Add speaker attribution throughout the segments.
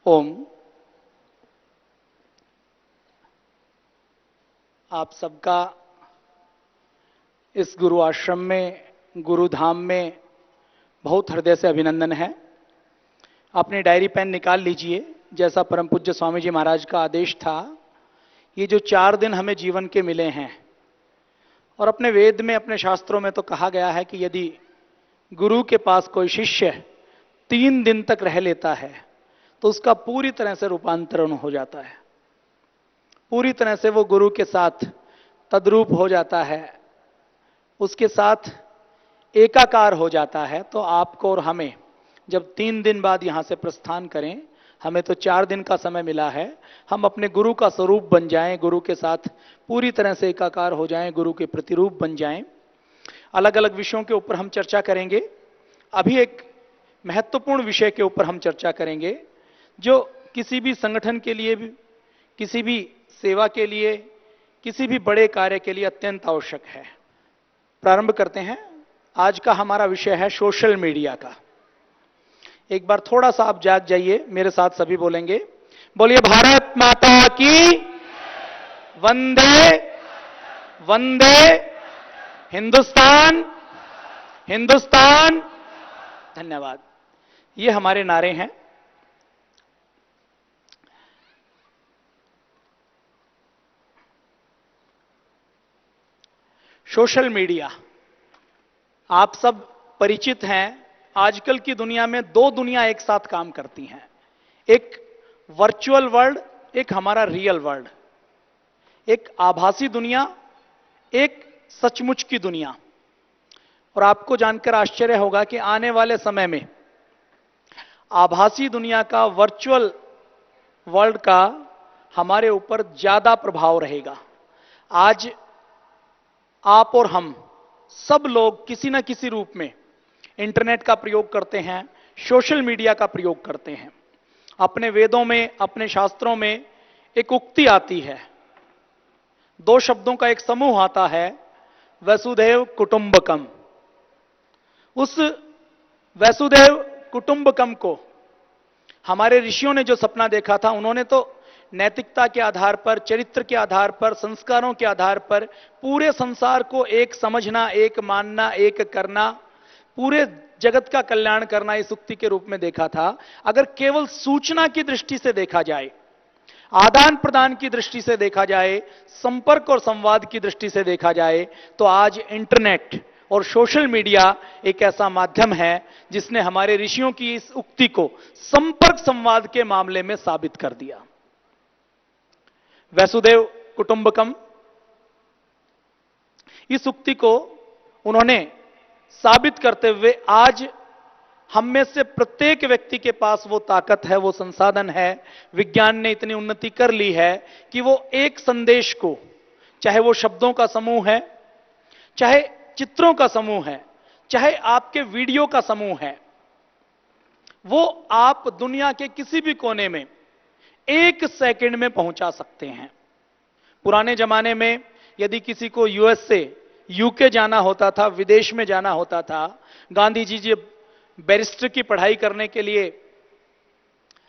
Speaker 1: ओम। आप सबका इस गुरु आश्रम में, गुरु धाम में बहुत हृदय से अभिनंदन है। अपनी डायरी पेन निकाल लीजिए। जैसा परम पूज्य स्वामी जी महाराज का आदेश था, ये जो 4 दिन हमें जीवन के मिले हैं, और अपने वेद में, अपने शास्त्रों में तो कहा गया है कि यदि गुरु के पास कोई शिष्य 3 दिन तक रह लेता है तो उसका पूरी तरह से रूपांतरण हो जाता है, पूरी तरह से वो गुरु के साथ तद्रूप हो जाता है, उसके साथ एकाकार हो जाता है। तो आपको और हमें जब 3 दिन बाद यहां से प्रस्थान करें, हमें तो 4 दिन का समय मिला है, हम अपने गुरु का स्वरूप बन जाएं, गुरु के साथ पूरी तरह से एकाकार हो जाएं, गुरु के प्रतिरूप बन जाएं। अलग अलग विषयों के ऊपर हम चर्चा करेंगे। अभी एक महत्वपूर्ण विषय के ऊपर हम चर्चा करेंगे जो किसी भी संगठन के लिए भी, किसी भी सेवा के लिए, किसी भी बड़े कार्य के लिए अत्यंत आवश्यक है। प्रारंभ करते हैं। आज का हमारा विषय है सोशल मीडिया का। एक बार थोड़ा सा आप जाग जाइए, मेरे साथ सभी बोलेंगे, बोलिए भारत माता की, वंदे वंदे हिंदुस्तान हिंदुस्तान। धन्यवाद। ये हमारे नारे हैं। सोशल मीडिया, आप सब परिचित हैं। आजकल की दुनिया में 2 दुनिया एक साथ काम करती हैं, एक वर्चुअल वर्ल्ड, एक हमारा रियल वर्ल्ड, एक आभासी दुनिया, एक सचमुच की दुनिया। और आपको जानकर आश्चर्य होगा कि आने वाले समय में आभासी दुनिया का, वर्चुअल वर्ल्ड का हमारे ऊपर ज्यादा प्रभाव रहेगा। आज आप और हम सब लोग किसी न किसी रूप में इंटरनेट का प्रयोग करते हैं, सोशल मीडिया का प्रयोग करते हैं। अपने वेदों में, अपने शास्त्रों में एक उक्ति आती है, 2 शब्दों का एक समूह आता है, वसुधैव कुटुंबकम। उस वसुधैव कुटुंबकम को हमारे ऋषियों ने जो सपना देखा था, उन्होंने तो नैतिकता के आधार पर, चरित्र के आधार पर, संस्कारों के आधार पर पूरे संसार को एक समझना, एक मानना, एक करना, पूरे जगत का कल्याण करना इस उक्ति के रूप में देखा था। अगर केवल सूचना की दृष्टि से देखा जाए, आदान प्रदान की दृष्टि से देखा जाए, संपर्क और संवाद की दृष्टि से देखा जाए, तो आज इंटरनेट और सोशल मीडिया एक ऐसा माध्यम है जिसने हमारे ऋषियों की इस उक्ति को संपर्क संवाद के मामले में साबित कर दिया। वसुधैव कुटुंबकम, इस उक्ति को उन्होंने साबित करते हुए आज हम में से प्रत्येक व्यक्ति के पास वो ताकत है, वो संसाधन है, विज्ञान ने इतनी उन्नति कर ली है कि वो एक संदेश को, चाहे वो शब्दों का समूह है, चाहे चित्रों का समूह है, चाहे आपके वीडियो का समूह है, वो आप दुनिया के किसी भी कोने में 1 सेकंड में पहुंचा सकते हैं। पुराने जमाने में यदि किसी को यूएस से यूके जाना होता था, विदेश में जाना होता था, गांधी जी जब बैरिस्टर की पढ़ाई करने के लिए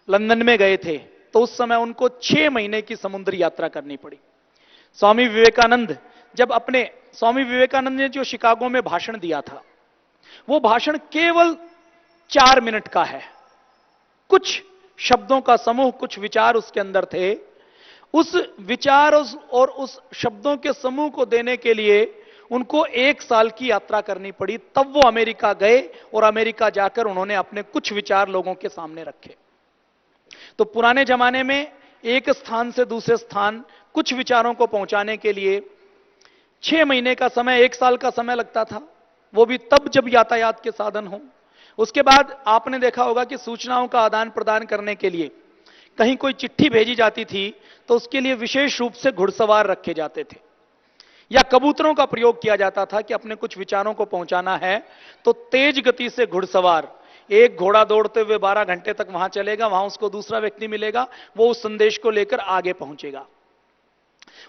Speaker 1: लंदन में गए थे तो उस समय उनको 6 महीने की समुद्री यात्रा करनी पड़ी। स्वामी विवेकानंद ने जो शिकागो में भाषण दिया था, वो भाषण केवल 4 मिनट का है। कुछ शब्दों का समूह, कुछ विचार उसके अंदर थे। उस विचार और उस शब्दों के समूह को देने के लिए उनको 1 साल की यात्रा करनी पड़ी। तब वो अमेरिका गए और अमेरिका जाकर उन्होंने अपने कुछ विचार लोगों के सामने रखे। तो पुराने जमाने में एक स्थान से दूसरे स्थान कुछ विचारों को पहुंचाने के लिए 6 महीने का समय, 1 साल का समय लगता था, वो भी तब जब यातायात के साधन हो। उसके बाद आपने देखा होगा कि सूचनाओं का आदान प्रदान करने के लिए कहीं कोई चिट्ठी भेजी जाती थी तो उसके लिए विशेष रूप से घुड़सवार रखे जाते थे, या कबूतरों का प्रयोग किया जाता था कि अपने कुछ विचारों को पहुंचाना है तो तेज गति से घुड़सवार, एक घोड़ा दौड़ते हुए 12 घंटे तक वहां चलेगा, वहां उसको दूसरा व्यक्ति मिलेगा, वो उस संदेश को लेकर आगे पहुंचेगा।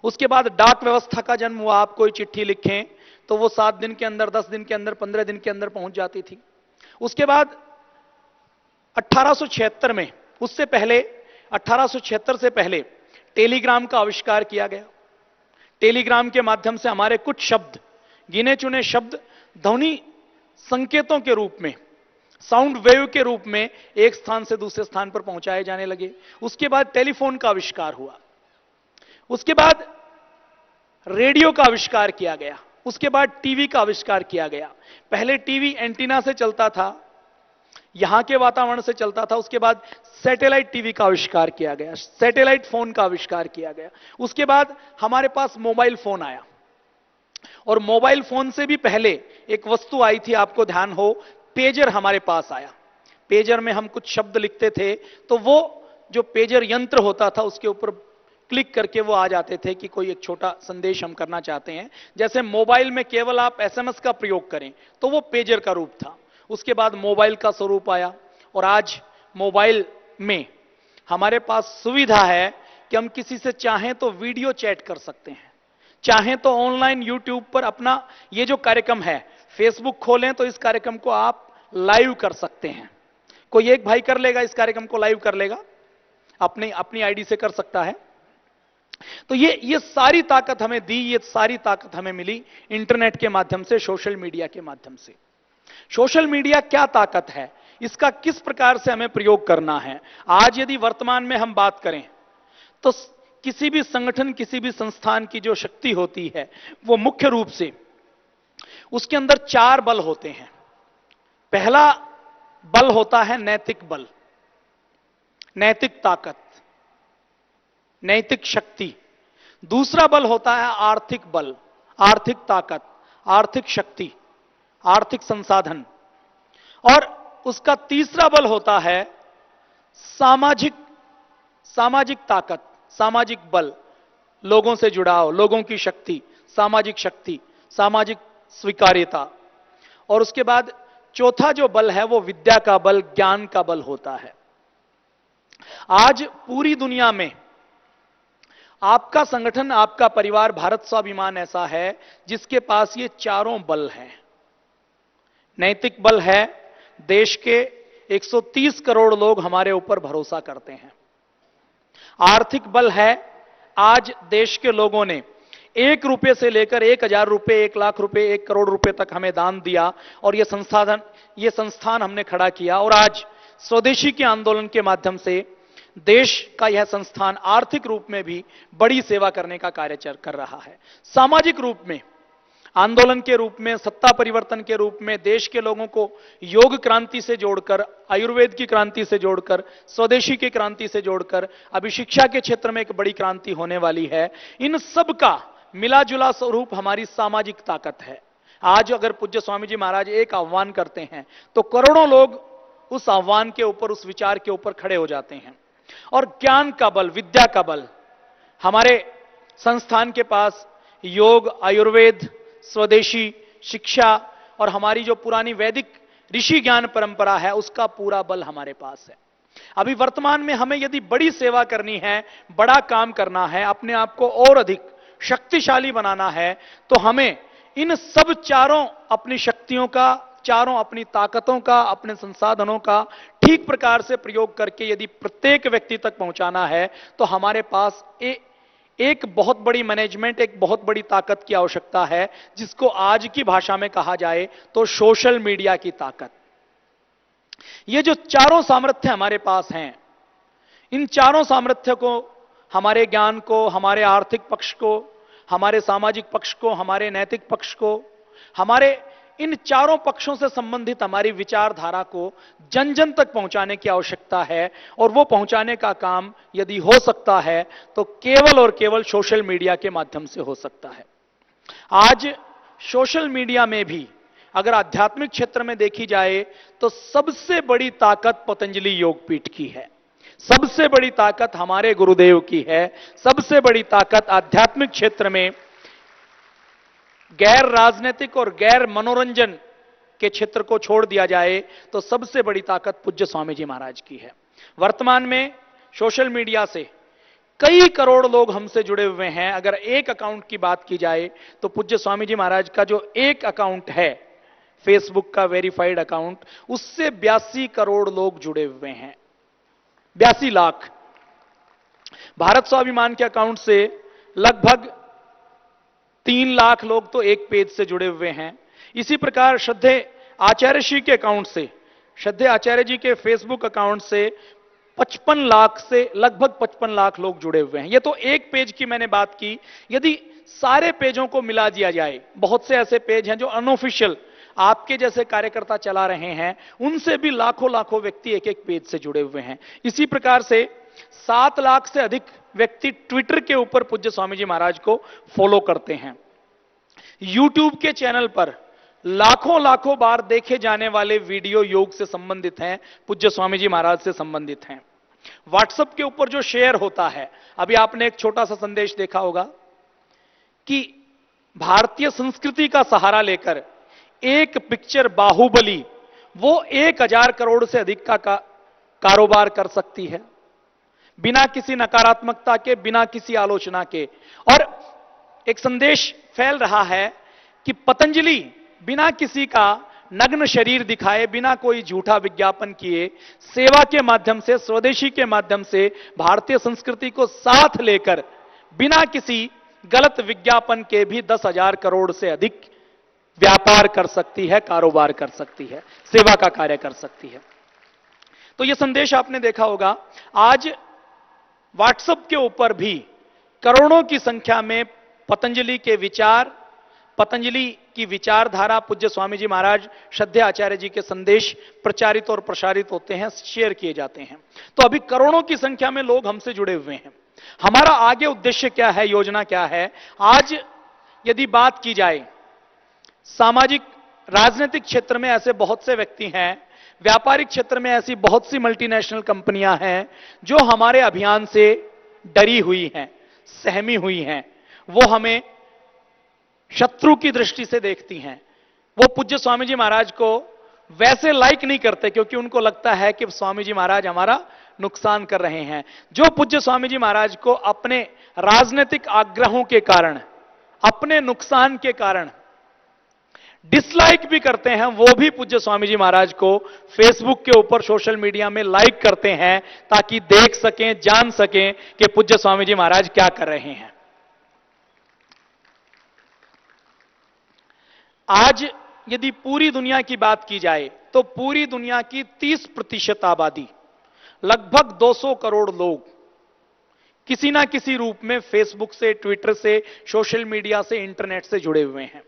Speaker 1: उसके बाद डाक व्यवस्था का जन्म हुआ। आप कोई चिट्ठी लिखें तो वो 7 दिन के अंदर, 10 दिन के अंदर, 15 दिन के अंदर पहुंच जाती थी। उसके बाद 1876 में उससे पहले 1876 से पहले टेलीग्राम का आविष्कार किया गया। टेलीग्राम के माध्यम से हमारे कुछ शब्द, गिने चुने शब्द, ध्वनि संकेतों के रूप में, साउंड वेव के रूप में एक स्थान से दूसरे स्थान पर पहुंचाए जाने लगे। उसके बाद टेलीफोन का आविष्कार हुआ, उसके बाद रेडियो का आविष्कार किया गया, उसके बाद टीवी का आविष्कार किया गया। पहले टीवी एंटीना से चलता था, यहां के वातावरण से चलता था। उसके बाद सैटेलाइट टीवी का आविष्कार किया गया, सैटेलाइट फोन का आविष्कार किया गया। उसके बाद हमारे पास मोबाइल फोन आया, और मोबाइल फोन से भी पहले एक वस्तु आई थी, आपको ध्यान हो, पेजर हमारे पास आया। पेजर में हम कुछ शब्द लिखते थे, तो वो जो पेजर यंत्र होता था उसके ऊपर क्लिक करके वो आ जाते थे कि कोई एक छोटा संदेश हम करना चाहते हैं। जैसे मोबाइल में केवल आप एसएमएस का प्रयोग करें तो वो पेजर का रूप था। उसके बाद मोबाइल का स्वरूप आया, और आज मोबाइल में हमारे पास सुविधा है कि हम किसी से चाहें तो वीडियो चैट कर सकते हैं, चाहें तो ऑनलाइन यूट्यूब पर अपना ये जो कार्यक्रम है, फेसबुक खोलें तो इस कार्यक्रम को आप लाइव कर सकते हैं। कोई एक भाई कर लेगा, इस कार्यक्रम को लाइव कर लेगा, अपनी अपनी आईडी से कर सकता है। तो ये सारी ताकत हमें दी, ये सारी ताकत हमें मिली इंटरनेट के माध्यम से, सोशल मीडिया के माध्यम से। सोशल मीडिया क्या ताकत है, इसका किस प्रकार से हमें प्रयोग करना है। आज यदि वर्तमान में हम बात करें तो किसी भी संगठन, किसी भी संस्थान की जो शक्ति होती है वो मुख्य रूप से उसके अंदर 4 बल होते हैं। पहला बल होता है नैतिक बल, नैतिक ताकत, नैतिक शक्ति। दूसरा बल होता है आर्थिक बल, आर्थिक ताकत, आर्थिक शक्ति, आर्थिक संसाधन। और उसका तीसरा बल होता है सामाजिक ताकत, सामाजिक बल, लोगों से जुड़ाव, लोगों की शक्ति, सामाजिक स्वीकार्यता। और उसके बाद चौथा जो बल है वो विद्या का बल, ज्ञान का बल होता है। आज पूरी दुनिया में आपका संगठन, आपका परिवार, भारत स्वाभिमान ऐसा है जिसके पास ये चारों बल हैं। नैतिक बल है, देश के 130 करोड़ लोग हमारे ऊपर भरोसा करते हैं। आर्थिक बल है, आज देश के लोगों ने 1 रुपए से लेकर 1000 रुपए, 1 लाख रुपए, 1 करोड़ रुपए तक हमें दान दिया, और ये संस्थान हमने खड़ा किया। और आज स्वदेशी के आंदोलन के माध्यम से देश का यह संस्थान आर्थिक रूप में भी बड़ी सेवा करने का कार्य कर रहा है। सामाजिक रूप में, आंदोलन के रूप में, सत्ता परिवर्तन के रूप में देश के लोगों को योग क्रांति से जोड़कर, आयुर्वेद की क्रांति से जोड़कर, स्वदेशी की क्रांति से जोड़कर, अभी शिक्षा के क्षेत्र में एक बड़ी क्रांति होने वाली है। इन सब का मिला जुला स्वरूप हमारी सामाजिक ताकत है। आज अगर पूज्य स्वामी जी महाराज एक आह्वान करते हैं तो करोड़ों लोग उस आह्वान के ऊपर, उस विचार के ऊपर खड़े हो जाते हैं। और ज्ञान का बल, विद्या का बल, हमारे संस्थान के पास योग, आयुर्वेद, स्वदेशी, शिक्षा और हमारी जो पुरानी वैदिक ऋषि ज्ञान परंपरा है उसका पूरा बल हमारे पास है। अभी वर्तमान में हमें यदि बड़ी सेवा करनी है, बड़ा काम करना है, अपने आप को और अधिक शक्तिशाली बनाना है, तो हमें इन सब चारों अपनी शक्तियों का, चारों अपनी ताकतों का, अपने संसाधनों का ठीक प्रकार से प्रयोग करके यदि प्रत्येक व्यक्ति तक पहुंचाना है तो हमारे पास एक बहुत बड़ी मैनेजमेंट, एक बहुत बड़ी ताकत की आवश्यकता है, जिसको आज की भाषा में कहा जाए तो सोशल मीडिया की ताकत। ये जो चारों सामर्थ्य हमारे पास हैं, इन चारों सामर्थ्य को, हमारे ज्ञान को, हमारे आर्थिक पक्ष को, हमारे सामाजिक पक्ष को, हमारे नैतिक पक्ष को, हमारे इन चारों पक्षों से संबंधित हमारी विचारधारा को जन जन तक पहुंचाने की आवश्यकता है। और वो पहुंचाने का काम यदि हो सकता है तो केवल और केवल सोशल मीडिया के माध्यम से हो सकता है। आज सोशल मीडिया में भी अगर आध्यात्मिक क्षेत्र में देखी जाए तो सबसे बड़ी ताकत पतंजलि योगपीठ की है, सबसे बड़ी ताकत हमारे गुरुदेव की है, सबसे बड़ी ताकत आध्यात्मिक क्षेत्र में, गैर राजनीतिक और गैर मनोरंजन के क्षेत्र को छोड़ दिया जाए तो सबसे बड़ी ताकत पूज्य स्वामी जी महाराज की है। वर्तमान में सोशल मीडिया से कई करोड़ लोग हमसे जुड़े हुए हैं। अगर एक अकाउंट की बात की जाए तो पूज्य स्वामी जी महाराज का जो एक अकाउंट है, फेसबुक का वेरीफाइड अकाउंट, उससे 82 करोड़ लोग जुड़े हुए हैं। 82 लाख। भारत स्वाभिमान के अकाउंट से लगभग 3 लाख लोग तो एक पेज से जुड़े हुए हैं। इसी प्रकार श्रद्धेय आचार्य जी के अकाउंट से, श्रद्धेय आचार्य जी के फेसबुक अकाउंट से 55 लाख से लगभग 55 लाख लोग जुड़े हुए हैं। यह तो एक पेज की मैंने बात की। यदि सारे पेजों को मिला दिया जाए, बहुत से ऐसे पेज हैं जो अनऑफिशियल आपके जैसे कार्यकर्ता चला रहे हैं, उनसे भी लाखों लाखों व्यक्ति एक एक पेज से जुड़े हुए हैं। इसी प्रकार से 7 लाख से अधिक व्यक्ति ट्विटर के ऊपर पूज्य स्वामी जी महाराज को फॉलो करते हैं। यूट्यूब के चैनल पर लाखों लाखों बार देखे जाने वाले वीडियो योग से संबंधित हैं, पूज्य स्वामी जी महाराज से संबंधित हैं। व्हाट्सएप के ऊपर जो शेयर होता है, अभी आपने एक छोटा सा संदेश देखा होगा कि भारतीय संस्कृति का सहारा लेकर एक पिक्चर बाहुबली वो 1000 करोड़ से अधिक का कारोबार कर सकती है, बिना किसी नकारात्मकता के, बिना किसी आलोचना के। और एक संदेश फैल रहा है कि पतंजलि बिना किसी का नग्न शरीर दिखाए, बिना कोई झूठा विज्ञापन किए, सेवा के माध्यम से, स्वदेशी के माध्यम से भारतीय संस्कृति को साथ लेकर बिना किसी गलत विज्ञापन के भी 10,000 करोड़ से अधिक व्यापार कर सकती है, कारोबार कर सकती है, सेवा का कार्य कर सकती है। तो यह संदेश आपने देखा होगा। आज व्हाट्सएप के ऊपर भी करोड़ों की संख्या में पतंजलि के विचार, पतंजलि की विचारधारा, पूज्य स्वामी जी महाराज, श्रद्धेय आचार्य जी के संदेश प्रचारित और प्रसारित होते हैं, शेयर किए जाते हैं। तो अभी करोड़ों की संख्या में लोग हमसे जुड़े हुए हैं। हमारा आगे उद्देश्य क्या है, योजना क्या है? आज यदि बात की जाए, सामाजिक राजनीतिक क्षेत्र में ऐसे बहुत से व्यक्ति हैं, व्यापारिक क्षेत्र में ऐसी बहुत सी मल्टीनेशनल कंपनियां हैं जो हमारे अभियान से डरी हुई हैं, सहमी हुई हैं। वो हमें शत्रु की दृष्टि से देखती हैं। वो पूज्य स्वामी जी महाराज को वैसे लाइक नहीं करते, क्योंकि उनको लगता है कि स्वामी जी महाराज हमारा नुकसान कर रहे हैं। जो पूज्य स्वामी जी महाराज को अपने राजनीतिक आग्रहों के कारण, अपने नुकसान के कारण डिसलाइक भी करते हैं, वो भी पूज्य स्वामी जी महाराज को फेसबुक के ऊपर, सोशल मीडिया में लाइक करते हैं, ताकि देख सकें, जान सकें कि पूज्य स्वामी जी महाराज क्या कर रहे हैं। आज यदि पूरी दुनिया की बात की जाए तो पूरी दुनिया की 30% आबादी, लगभग 200 करोड़ लोग किसी ना किसी रूप में फेसबुक से, ट्विटर से, सोशल मीडिया से, इंटरनेट से जुड़े हुए हैं।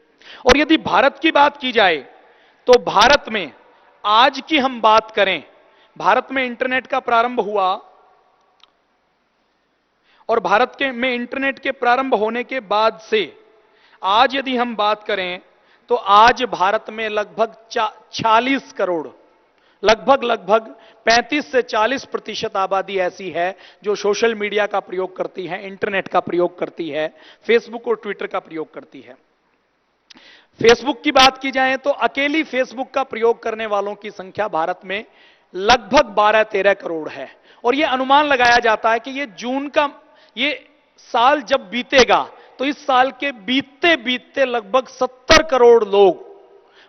Speaker 1: और यदि भारत की बात की जाए तो भारत में आज की हम बात करें, भारत में इंटरनेट का प्रारंभ हुआ और भारत में इंटरनेट के प्रारंभ होने के बाद से आज यदि हम बात करें तो आज भारत में लगभग 40 करोड़, लगभग 35 से 40% आबादी ऐसी है जो सोशल मीडिया का प्रयोग करती है, इंटरनेट का प्रयोग करती है, फेसबुक और ट्विटर का प्रयोग करती है। फेसबुक की बात की जाए तो अकेली फेसबुक का प्रयोग करने वालों की संख्या भारत में लगभग 12-13 करोड़ है। और यह अनुमान लगाया जाता है कि ये जून का ये साल जब बीतेगा तो इस साल के बीतते बीतते लगभग 70 करोड़ लोग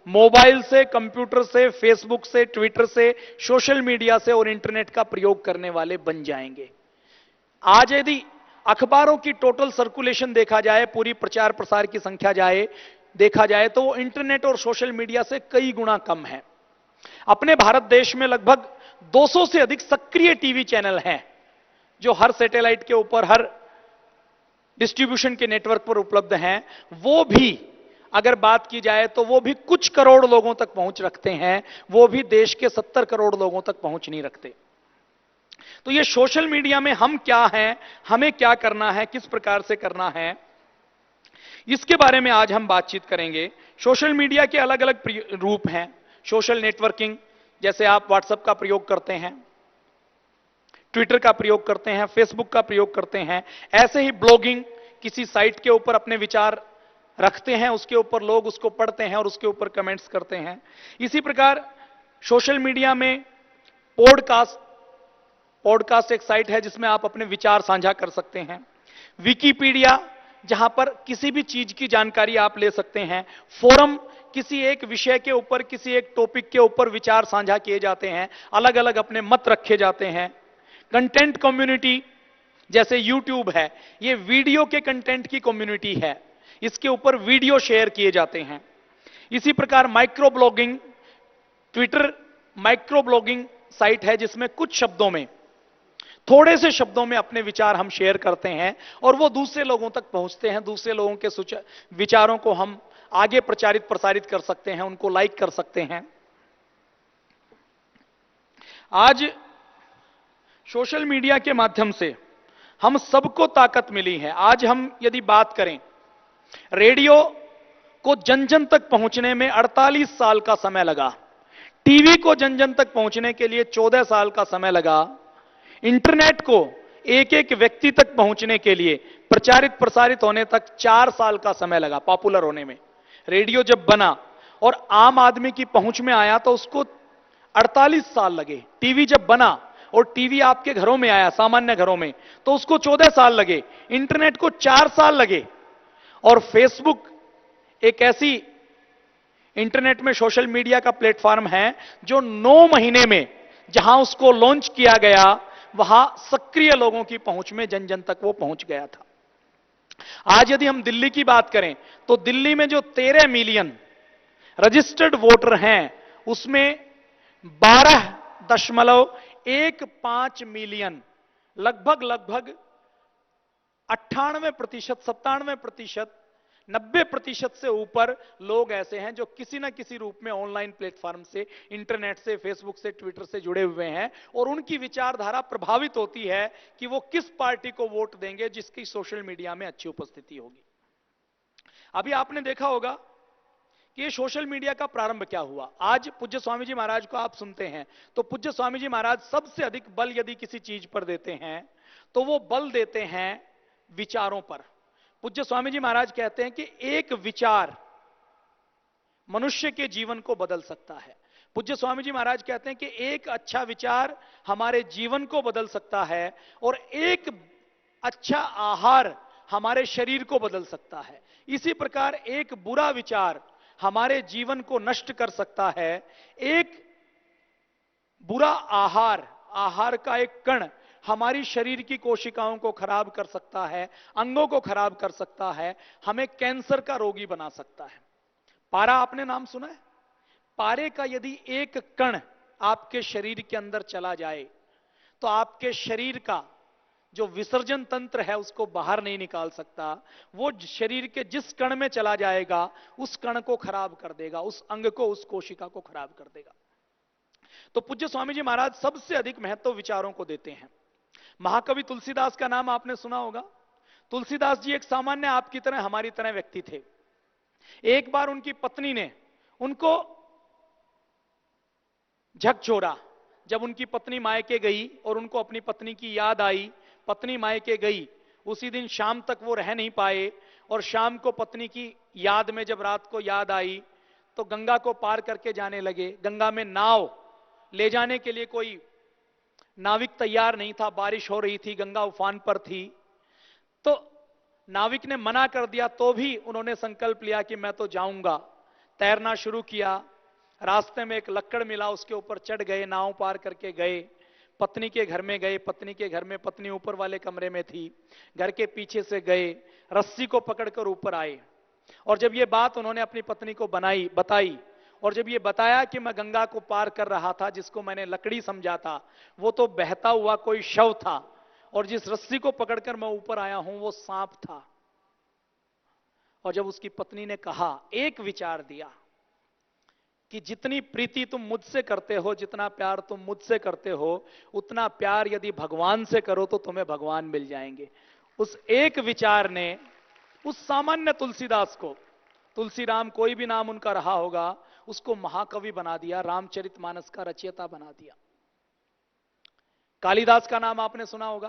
Speaker 1: मोबाइल से, कंप्यूटर से, फेसबुक से, ट्विटर से, सोशल मीडिया से और इंटरनेट का प्रयोग करने वाले बन जाएंगे। आज यदि अखबारों की टोटल सर्कुलेशन देखा जाए, पूरी प्रचार प्रसार की संख्या देखा जाए तो वो इंटरनेट और सोशल मीडिया से कई गुना कम है। अपने भारत देश में लगभग 200 से अधिक सक्रिय टीवी चैनल हैं जो हर सैटेलाइट के ऊपर, हर डिस्ट्रीब्यूशन के नेटवर्क पर उपलब्ध हैं। वो भी अगर बात की जाए तो वो भी कुछ करोड़ लोगों तक पहुंच रखते हैं, वो भी देश के 70 करोड़ लोगों तक पहुंच नहीं रखते। तो ये सोशल मीडिया में हम क्या हैं, हमें क्या करना है, किस प्रकार से करना है, इसके बारे में आज हम बातचीत करेंगे। सोशल मीडिया के अलग अलग रूप हैं। सोशल नेटवर्किंग, जैसे आप व्हाट्सएप का प्रयोग करते हैं, ट्विटर का प्रयोग करते हैं, फेसबुक का प्रयोग करते हैं, ऐसे ही ब्लॉगिंग, किसी साइट के ऊपर अपने विचार रखते हैं, उसके ऊपर लोग उसको पढ़ते हैं और उसके ऊपर कमेंट्स करते हैं। इसी प्रकार सोशल मीडिया में पॉडकास्ट एक साइट है जिसमें आप अपने विचार साझा कर सकते हैं। विकिपीडिया, जहां पर किसी भी चीज की जानकारी आप ले सकते हैं। फोरम, किसी एक विषय के ऊपर, किसी एक टॉपिक के ऊपर विचार साझा किए जाते हैं, अलग अलग अपने मत रखे जाते हैं। कंटेंट कम्युनिटी जैसे YouTube है, ये वीडियो के कंटेंट की कम्युनिटी है, इसके ऊपर वीडियो शेयर किए जाते हैं। इसी प्रकार micro blogging, Twitter micro blogging site है जिसमें कुछ शब्दों में, थोड़े से शब्दों में अपने विचार हम शेयर करते हैं और वो दूसरे लोगों तक पहुंचते हैं। दूसरे लोगों के विचारों को हम आगे प्रचारित प्रसारित कर सकते हैं, उनको लाइक कर सकते हैं। आज सोशल मीडिया के माध्यम से हम सबको ताकत मिली है। आज हम यदि बात करें, रेडियो को जन जन तक पहुंचने में 48 साल का समय लगा, टीवी को जन जन तक पहुंचने के लिए 14 साल का समय लगा, इंटरनेट को एक एक व्यक्ति तक पहुंचने के लिए प्रचारित प्रसारित होने तक 4 साल का समय लगा पॉपुलर होने में। रेडियो जब बना और आम आदमी की पहुंच में आया तो उसको 48 साल लगे। टीवी जब बना और टीवी आपके घरों में आया, सामान्य घरों में, तो उसको 14 साल लगे। इंटरनेट को 4 साल लगे। और फेसबुक एक ऐसी इंटरनेट में सोशल मीडिया का प्लेटफॉर्म है जो 9 महीने में जहां उसको लॉन्च किया गया, वहां सक्रिय लोगों की पहुंच में जन जन तक वो पहुंच गया था। आज यदि हम दिल्ली की बात करें तो दिल्ली में जो 13 मिलियन रजिस्टर्ड वोटर हैं, उसमें 12.15 मिलियन, लगभग 98%, 97%, 90% से ऊपर लोग ऐसे हैं जो किसी ना किसी रूप में ऑनलाइन प्लेटफॉर्म से, इंटरनेट से, फेसबुक से, ट्विटर से जुड़े हुए हैं और उनकी विचारधारा प्रभावित होती है कि वो किस पार्टी को वोट देंगे जिसकी सोशल मीडिया में अच्छी उपस्थिति होगी। अभी आपने देखा होगा कि ये सोशल मीडिया का प्रारंभ क्या हुआ। आज पूज्य स्वामी जी महाराज को आप सुनते हैं तो पूज्य स्वामी जी महाराज सबसे अधिक बल यदि किसी चीज पर देते हैं तो वो बल देते हैं विचारों पर। पूज्य स्वामी जी महाराज कहते हैं कि एक विचार मनुष्य के जीवन को बदल सकता है। पूज्य स्वामी जी महाराज कहते हैं कि एक अच्छा विचार हमारे जीवन को बदल सकता है और एक अच्छा आहार हमारे शरीर को बदल सकता है। इसी प्रकार एक बुरा विचार हमारे जीवन को नष्ट कर सकता है। एक बुरा आहार का एक कण हमारी शरीर की कोशिकाओं को खराब कर सकता है, अंगों को खराब कर सकता है, हमें कैंसर का रोगी बना सकता है। पारा आपने नाम सुना है? पारे का यदि एक कण आपके शरीर के अंदर चला जाए तो आपके शरीर का जो विसर्जन तंत्र है उसको बाहर नहीं निकाल सकता। वो शरीर के जिस कण में चला जाएगा उस कण को खराब कर देगा, उस अंग को, उस कोशिका को खराब कर देगा। तो पूज्य स्वामी जी महाराज सबसे अधिक महत्व विचारों को देते हैं। महाकवि तुलसीदास का नाम आपने सुना होगा। तुलसीदास जी एक सामान्य आपकी तरह, हमारी तरह व्यक्ति थे। एक बार उनकी पत्नी ने उनको झकझोरा। जब उनकी पत्नी मायके गई और उनको अपनी पत्नी की याद आई, पत्नी मायके गई, उसी दिन शाम तक वो रह नहीं पाए और शाम को पत्नी की याद में जब रात को याद आई तो गंगा को पार करके जाने लगे। गंगा में नाव ले जाने के लिए कोई नाविक तैयार नहीं था, बारिश हो रही थी, गंगा उफान पर थी। तो नाविक ने मना कर दिया तो भी उन्होंने संकल्प लिया कि मैं तो जाऊंगा। तैरना शुरू किया। रास्ते में एक लक्कड़ मिला, उसके ऊपर चढ़ गए, नाव पार करके गए, पत्नी के घर में गए। पत्नी के घर में पत्नी ऊपर वाले कमरे में थी, घर के पीछे से गए, रस्सी को पकड़कर ऊपर आए। और जब ये बात उन्होंने अपनी पत्नी को बताई और जब ये बताया कि मैं गंगा को पार कर रहा था, जिसको मैंने लकड़ी समझा था वो तो बहता हुआ कोई शव था और जिस रस्सी को पकड़कर मैं ऊपर आया हूं वो सांप था। और जब उसकी पत्नी ने कहा, एक विचार दिया कि जितनी प्रीति तुम मुझसे करते हो, जितना प्यार तुम मुझसे करते हो, उतना प्यार यदि भगवान से करो तो तुम्हें भगवान मिल जाएंगे। उस एक विचार ने उस सामान्य तुलसीदास को, तुलसीराम कोई भी नाम उनका रहा होगा, उसको महाकवि बना दिया, रामचरितमानस का रचयिता बना दिया। कालिदास का नाम आपने सुना होगा।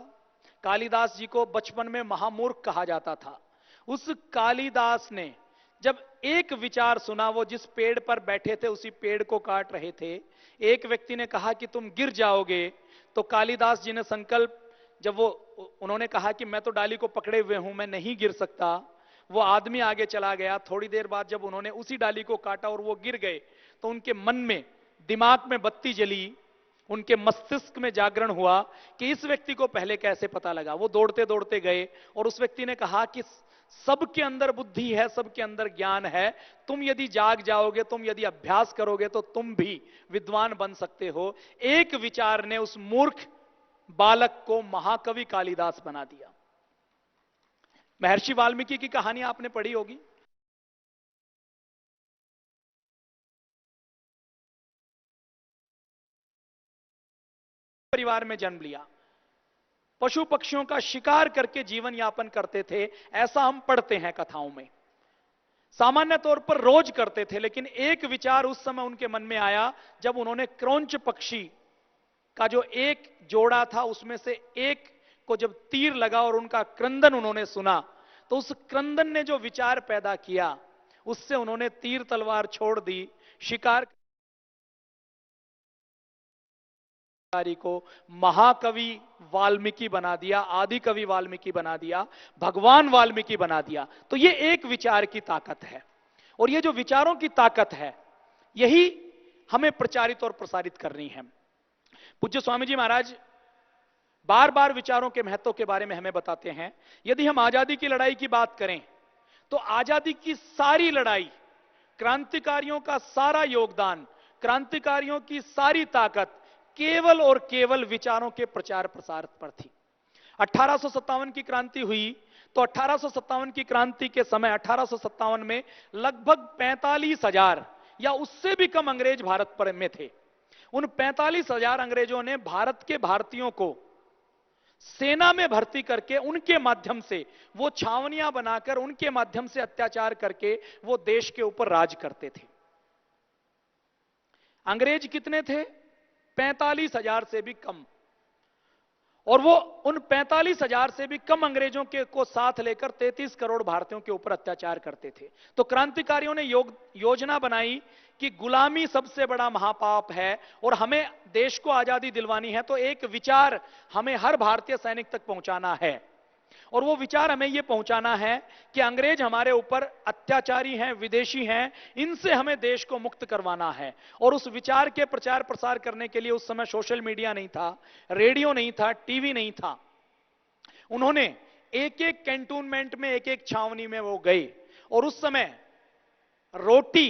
Speaker 1: कालिदास जी को बचपन में महामूर्ख कहा जाता था। उस कालिदास ने जब एक विचार सुना, वो जिस पेड़ पर बैठे थे उसी पेड़ को काट रहे थे, एक व्यक्ति ने कहा कि तुम गिर जाओगे, तो कालिदास जी ने संकल्प, जब उन्होंने कहा कि मैं तो डाली को पकड़े हुए हूं, मैं नहीं गिर सकता, वो आदमी आगे चला गया। थोड़ी देर बाद जब उन्होंने उसी डाली को काटा और वो गिर गए तो उनके मन में, दिमाग में बत्ती जली। उनके मस्तिष्क में जागरण हुआ कि इस व्यक्ति को पहले कैसे पता लगा। वो दौड़ते दौड़ते गए और उस व्यक्ति ने कहा कि सबके अंदर बुद्धि है, सबके अंदर ज्ञान है, तुम यदि जाग जाओगे, तुम यदि अभ्यास करोगे तो तुम भी विद्वान बन सकते हो। एक विचार ने उस मूर्ख बालक को महाकवि कालिदास बना दिया। महर्षि वाल्मीकि की कहानी आपने पढ़ी होगी। परिवार में जन्म लिया, पशु पक्षियों का शिकार करके जीवन यापन करते थे, ऐसा हम पढ़ते हैं कथाओं में। सामान्य तौर पर रोज करते थे, लेकिन एक विचार उस समय उनके मन में आया जब उन्होंने क्रौंच पक्षी का जो एक जोड़ा था उसमें से एक को जब तीर लगा और उनका क्रंदन उन्होंने सुना, तो उस क्रंदन ने जो विचार पैदा किया उससे उन्होंने तीर तलवार छोड़ दी, शिकार को महाकवि वाल्मीकि बना दिया, आदि कवि वाल्मीकि बना दिया, भगवान वाल्मीकि बना दिया। तो ये एक विचार की ताकत है, और ये जो विचारों की ताकत है यही हमें प्रचारित और प्रसारित करनी है। पूज्य स्वामी जी महाराज बार बार विचारों के महत्व के बारे में हमें बताते हैं। यदि हम आजादी की लड़ाई की बात करें तो आजादी की सारी लड़ाई, क्रांतिकारियों का सारा योगदान, क्रांतिकारियों की सारी ताकत केवल और केवल विचारों के प्रचार प्रसार पर थी। 1857 की क्रांति हुई तो 1857 की क्रांति के समय 1857 में लगभग 45,000 या उससे भी कम अंग्रेज भारत पर में थे। उन 45,000 अंग्रेजों ने भारत के भारतीयों को सेना में भर्ती करके उनके माध्यम से वो छावनियां बनाकर उनके माध्यम से अत्याचार करके वो देश के ऊपर राज करते थे। अंग्रेज कितने थे? 45,000 से भी कम। और वो उन 45,000 से भी कम अंग्रेजों के को साथ लेकर 33 करोड़ भारतीयों के ऊपर अत्याचार करते थे। तो क्रांतिकारियों ने योजना बनाई कि गुलामी सबसे बड़ा महापाप है और हमें देश को आजादी दिलवानी है, तो एक विचार हमें हर भारतीय सैनिक तक पहुंचाना है। और वो विचार हमें यह पहुंचाना है कि अंग्रेज हमारे ऊपर अत्याचारी हैं, विदेशी हैं, इनसे हमें देश को मुक्त करवाना है। और उस विचार के प्रचार प्रसार करने के लिए उस समय सोशल मीडिया नहीं था, रेडियो नहीं था, टीवी नहीं था। उन्होंने एक एक कैंटोनमेंट में, एक एक छावनी में वो गए और उस समय रोटी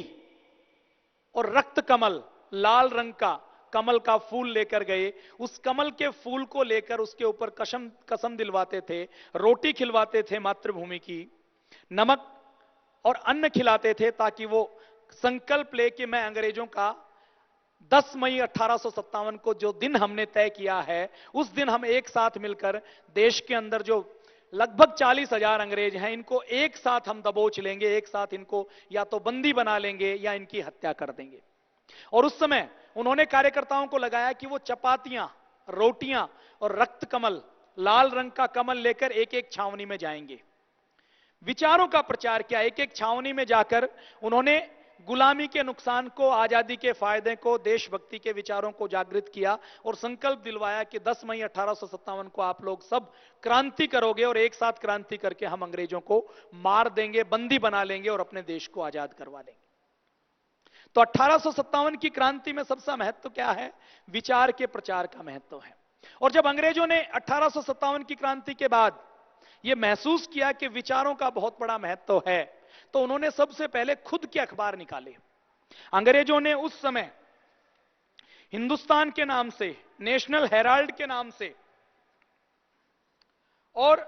Speaker 1: और रक्त कमल, लाल रंग का कमल का फूल लेकर गए। उस कमल के फूल को लेकर उसके ऊपर कसम दिलवाते थे, रोटी खिलवाते थे मातृभूमि की, नमक और अन्न खिलाते थे, ताकि वो संकल्प ले कि मैं अंग्रेजों का 10 मई 1857 को जो दिन हमने तय किया है, उस दिन हम एक साथ मिलकर देश के अंदर जो लगभग 40,000 अंग्रेज हैं, इनको एक साथ हम दबोच लेंगे, एक साथ इनको या तो बंदी बना लेंगे या इनकी हत्या कर देंगे। और उस समय उन्होंने कार्यकर्ताओं को लगाया कि वो चपातियां, रोटियां और रक्त कमल, लाल रंग का कमल लेकर एक एक छावनी में जाएंगे। विचारों का प्रचार किया। एक एक छावनी में जाकर उन्होंने गुलामी के नुकसान को, आजादी के फायदे को, देशभक्ति के विचारों को जागृत किया और संकल्प दिलवाया कि 10 मई 1857 को आप लोग सब क्रांति करोगे और एक साथ क्रांति करके हम अंग्रेजों को मार देंगे, बंदी बना लेंगे और अपने देश को आजाद करवा लेंगे। तो 1857 की क्रांति में सबसे महत्व क्या है? विचार के प्रचार का महत्व है। और जब अंग्रेजों ने 1857 की क्रांति के बाद यह महसूस किया कि विचारों का बहुत बड़ा महत्व है, तो उन्होंने सबसे पहले खुद के अखबार निकाले। अंग्रेजों ने उस समय हिंदुस्तान के नाम से, नेशनल हेराल्ड के नाम से और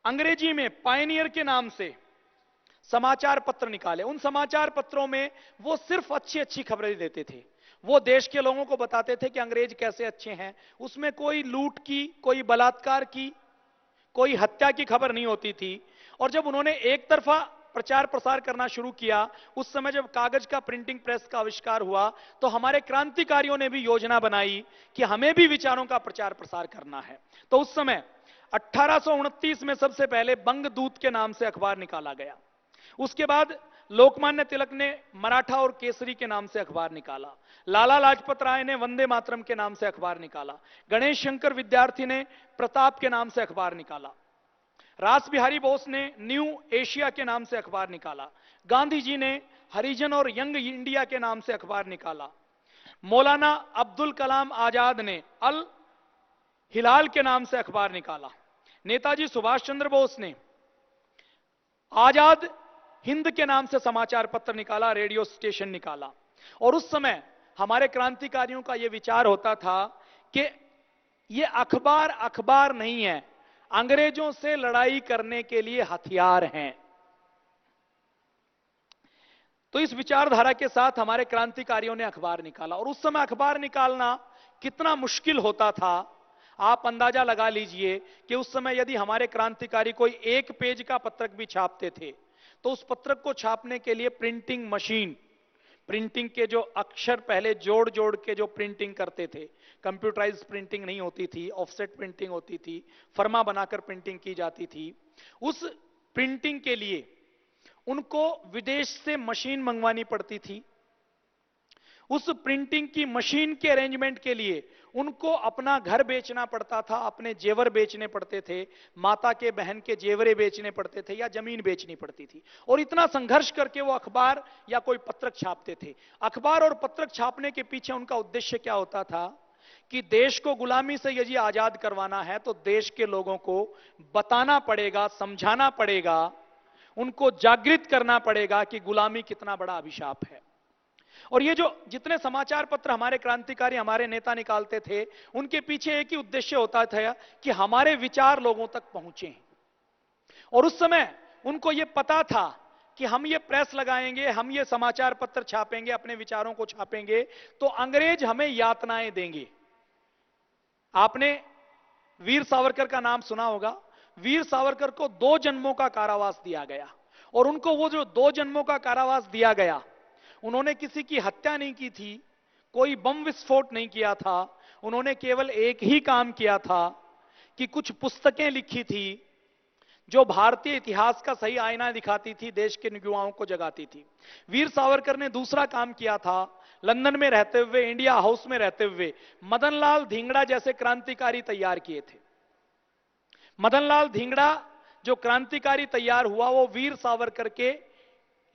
Speaker 1: अंग्रेजी में पायनियर के नाम से समाचार पत्र निकाले। उन समाचार पत्रों में वो सिर्फ अच्छी अच्छी खबरें देते थे। वो देश के लोगों को बताते थे कि अंग्रेज कैसे अच्छे हैं। उसमें कोई लूट की, कोई बलात्कार की, कोई हत्या की खबर नहीं होती थी। और जब उन्होंने एक तरफा प्रचार प्रसार करना शुरू किया, उस समय जब कागज का प्रिंटिंग प्रेस का आविष्कार हुआ, तो हमारे क्रांतिकारियों ने भी योजना बनाई कि हमें भी विचारों का प्रचार प्रसार करना है। तो उस समय 1829 में सबसे पहले बंगदूत के नाम से अखबार निकाला गया। उसके बाद लोकमान्य तिलक ने मराठा और केसरी के नाम से अखबार निकाला। लाला लाजपत राय ने वंदे मातरम के नाम से अखबार निकाला। गणेश शंकर विद्यार्थी ने प्रताप के नाम से अखबार निकाला। रास बिहारी बोस ने न्यू एशिया के नाम से अखबार निकाला। गांधी जी ने हरिजन और यंग इंडिया के नाम से अखबार निकाला। मौलाना अब्दुल कलाम आजाद ने अल हिलाल के नाम से अखबार निकाला। नेताजी सुभाष चंद्र बोस ने आजाद हिंद के नाम से समाचार पत्र निकाला, रेडियो स्टेशन निकाला। और उस समय हमारे क्रांतिकारियों का यह विचार होता था कि यह अखबार अखबार नहीं है, अंग्रेजों से लड़ाई करने के लिए हथियार हैं। तो इस विचारधारा के साथ हमारे क्रांतिकारियों ने अखबार निकाला। और उस समय अखबार निकालना कितना मुश्किल होता था, आप अंदाजा लगा लीजिए कि उस समय यदि हमारे क्रांतिकारी कोई एक पेज का पत्रक भी छापते थे तो उस पत्रक को छापने के लिए प्रिंटिंग मशीन, प्रिंटिंग के जो अक्षर पहले जोड़ जोड़ के जो प्रिंटिंग करते थे, कंप्यूटराइज प्रिंटिंग नहीं होती थी, ऑफसेट प्रिंटिंग होती थी, फर्मा बनाकर प्रिंटिंग की जाती थी। उस प्रिंटिंग के लिए उनको विदेश से मशीन मंगवानी पड़ती थी। उस प्रिंटिंग की मशीन के अरेंजमेंट के लिए उनको अपना घर बेचना पड़ता था, अपने जेवर बेचने पड़ते थे, माता के बहन के जेवरे बेचने पड़ते थे या जमीन बेचनी पड़ती थी। और इतना संघर्ष करके वो अखबार या कोई पत्रक छापते थे। अखबार और पत्रक छापने के पीछे उनका उद्देश्य क्या होता था कि देश को गुलामी से यदि आजाद करवाना है तो देश के लोगों को बताना पड़ेगा, समझाना पड़ेगा, उनको जागृत करना पड़ेगा कि गुलामी कितना बड़ा अभिशाप है। और ये जो जितने समाचार पत्र हमारे क्रांतिकारी, हमारे नेता निकालते थे, उनके पीछे एक ही उद्देश्य होता था कि हमारे विचार लोगों तक पहुंचे। और उस समय उनको ये पता था कि हम ये प्रेस लगाएंगे, हम ये समाचार पत्र छापेंगे, अपने विचारों को छापेंगे तो अंग्रेज हमें यातनाएं देंगे। आपने वीर सावरकर का नाम सुना होगा। वीर सावरकर को 2 जन्मों का कारावास दिया गया। और उनको वो जो 2 जन्मों का कारावास दिया गया, उन्होंने किसी की हत्या नहीं की थी, कोई बम विस्फोट नहीं किया था, उन्होंने केवल एक ही काम किया था कि कुछ पुस्तकें लिखी थी जो भारतीय इतिहास का सही आईना दिखाती थी, देश के युवाओं को जगाती थी। वीर सावरकर ने दूसरा काम किया था, लंदन में रहते हुए, इंडिया हाउस में रहते हुए मदनलाल धिंगड़ा जैसे क्रांतिकारी तैयार किए थे। मदनलाल धिंगड़ा जो क्रांतिकारी तैयार हुआ वो वीर सावरकर के